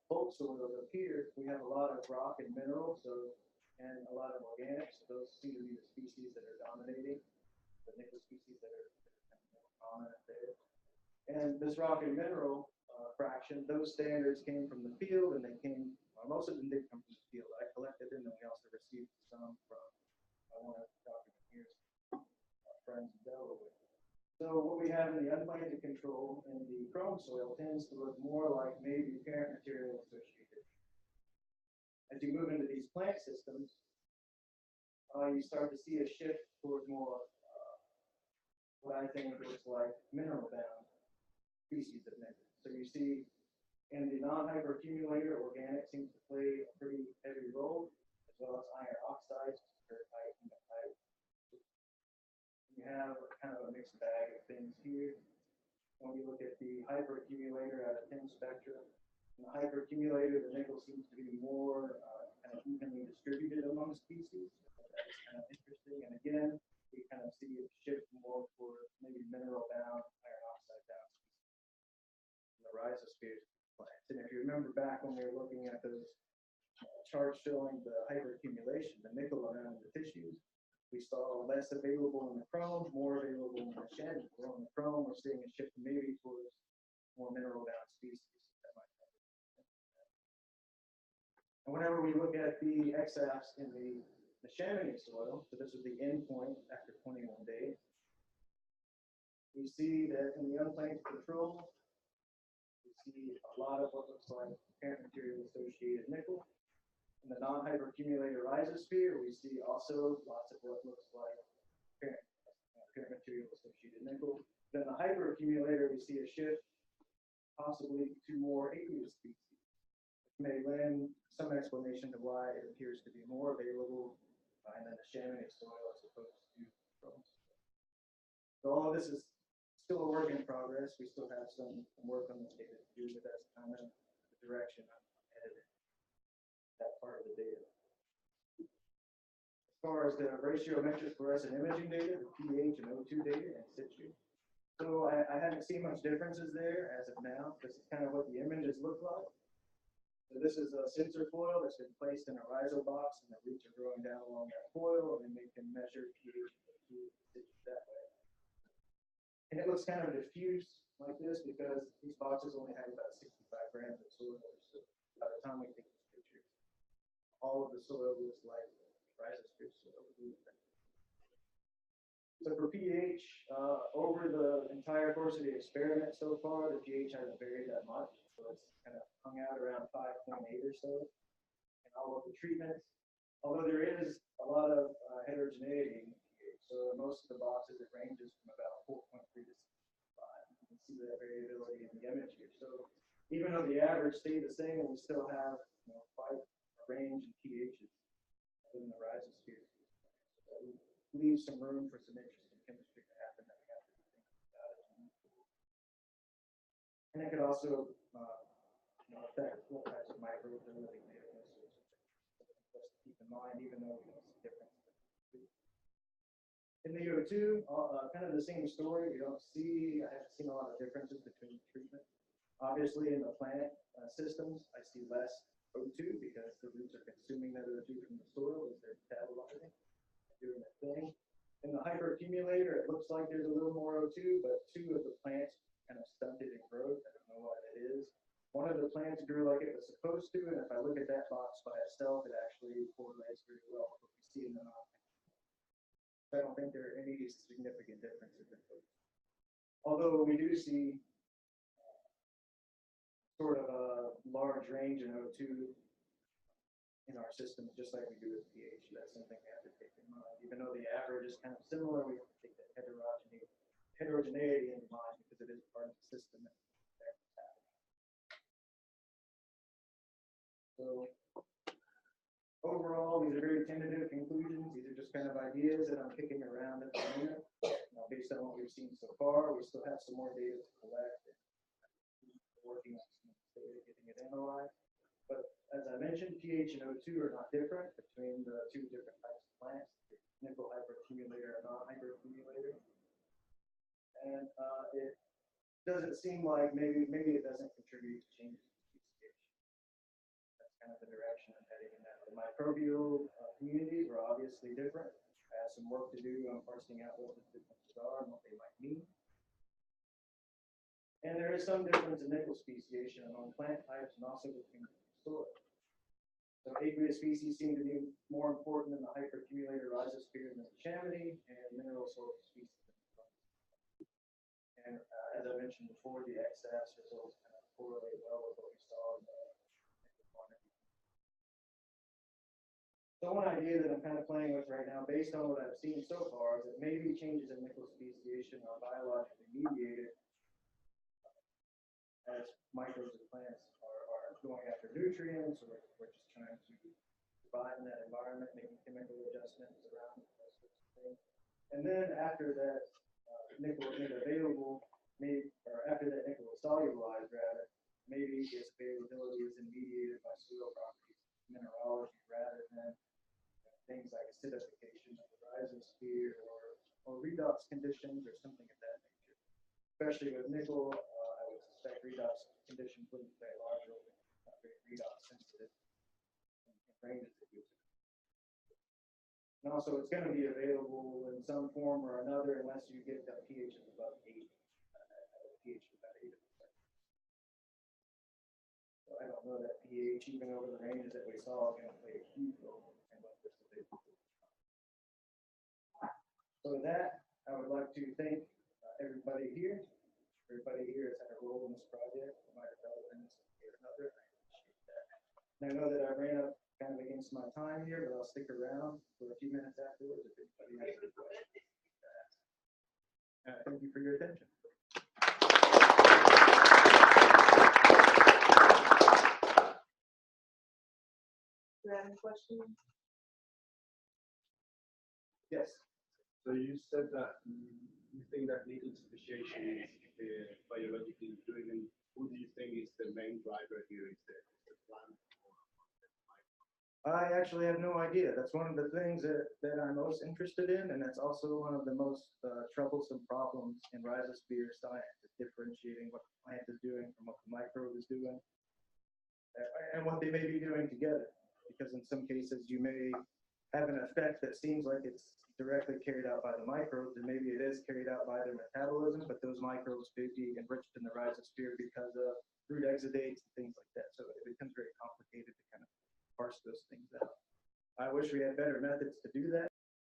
bulk soil up here, we have a lot of rock and mineral, and a lot of organics. So those seem to be the species that are dominating, the nickel species that are kind of more prominent there. And this rock and mineral fraction, those standards came from the field, and most of them did come from the field. I collected them, and we also received some from one of Dr. Mercier's friends in Delaware. So what we have in the unplanted control in the chrome soil tends to look more like maybe parent material associated. As you move into these plant systems, you start to see a shift towards more what I think looks like mineral-bound species of nickel. So you see in the non-hyperaccumulator, organic seems to play a pretty heavy role, as well as iron oxides, hematite, and hematite. You have kind of a mixed bag of things here. When you look at the hyperaccumulator spectrum. In the hyperaccumulator, the nickel seems to be more kind of evenly distributed among species. That's kind of interesting. And again, we kind of see it shift more towards maybe mineral bound, iron oxide bound species in the rhizosphere plants. And if you remember back when we were looking at those charts showing the hyperaccumulation, the nickel around the tissues, we saw less available in the chrome, more available in the shed. Well, in the chrome, we're seeing a shift maybe towards more mineral bound species. And whenever we look at the X-aps in the Chamonix soil, so this is the end point after 21 days, we see that in the unplanted control, we see a lot of what looks like parent material associated nickel. In the non-hyperaccumulator rhizosphere, we see also lots of what looks like parent material associated nickel. Then the hyperaccumulator, we see a shift possibly to more aqueous species, which may lend some explanation to why it appears to be more available in the Chamonix soil as opposed to chrome. So all of this is still a work in progress. We still have some work on this data to do, but that's kind of the direction I'm headed in, that part of the data. As far as the ratiometric fluorescent imaging data, the pH and O2 data in situ. So I haven't seen much differences there as of now. This is kind of what the images look like. So this is a sensor foil that's been placed in a rhizo box, and the roots are growing down along that foil, and they can measure pH that way. And it looks kind of diffuse like this because these boxes only have about 65 grams of soil. So by the time we take this picture, all of the soil looks like rhizosphere soil. So for pH, over the entire course of the experiment so far, the pH hasn't varied that much. So it's kind of hung out around 5.8 or so in all of the treatments. Although there is a lot of heterogeneity in pH. So in most of the boxes, it ranges from about 4.3 to 6.5. You can see that variability in the image here. So even though the average stayed the same, we still have quite a range in pHs in the rhizosphere. So leaves some room for some interesting chemistry to happen that we have to think about it. And it could also affect what types of microbes are living there. So just keep in mind, even though we don't see differences. In the O2, kind of the same story. I haven't seen a lot of differences between treatment. Obviously, in the plant systems, I see less O2 because the roots are consuming that O2 from the soil as they're metabolizing, doing their thing. In the hyperaccumulator, it looks like there's a little more O2, but two of the plants kind of stunted in growth. I don't know why that is. One of the plants grew like it was supposed to, and if I look at that box by itself, it actually correlates very well with what we see in the non. I don't think there are any significant differences in those. Although we do see sort of a large range in O2 in our system, just like we do with pH. That's something we have to take in mind. Even though the average is kind of similar, we have to take that heterogeneity into mind because it is part of the system. So overall, these are very tentative conclusions. These are just kind of ideas that I'm kicking around at the moment. Based on what we've seen so far, we still have some more data to collect. Working on some data, getting it analyzed. But as I mentioned, pH and O2 are not different between the two different types of plants, nickel hyperaccumulator and non-hyperaccumulator. And it doesn't seem like maybe it doesn't contribute to changes in pH. That's kind of the direction I'm heading in that. The microbial communities are obviously different. I have some work to do on parsing out what the differences are and what they might mean. And there is some difference in nickel speciation among plant types and also between soil. So aqueous species seem to be more important in the hyperaccumulator rhizosphere than the Chamonix, and mineral soil species. And as I mentioned before, the X-aps results kind of correlate well with what we saw in the nickel quantity. So one idea that I'm kind of playing with right now, based on what I've seen so far, is that maybe changes in nickel speciation are biologically mediated as microbes and plants are going after nutrients, or we're just trying to survive in that environment, making chemical adjustments around those sorts of things. And then after that nickel is made available, or after that nickel is solubilized rather, maybe its variability is mediated by soil properties, mineralogy, rather than things like acidification of the rhizosphere or redox conditions or something of that nature. Especially with nickel, I would suspect redox conditions wouldn't play a large role. It's not very redox sensitive in ranges that use it. And also, it's going to be available in some form or another unless you get the pH of above 8. pH of about 8. So I don't know that pH, even over the ranges that we saw, are going to play a huge role in what this is. So with that, I would like to thank everybody here. Everybody here has had a role in this project. I might have developed in this way or another. I appreciate that. And I know that I ran up kind of against my time here, but I'll stick around for a few minutes afterwards if anybody has any questions. Thank you for your attention. Do you have any questions? Yes. So you said that you think that nickel speciation is biologically driven. Who do you think is the main driver here? Is the plant? I actually have no idea. That's one of the things that I'm most interested in, and that's also one of the most troublesome problems in rhizosphere science, is differentiating what the plant is doing from what the microbe is doing, and what they may be doing together. Because in some cases, you may have an effect that seems like it's directly carried out by the microbes, and maybe it is carried out by their metabolism, but those microbes may be enriched in the rhizosphere because of root exudates and things like that. So it becomes very complicated to kind of parse those things out. I wish we had better methods to do that.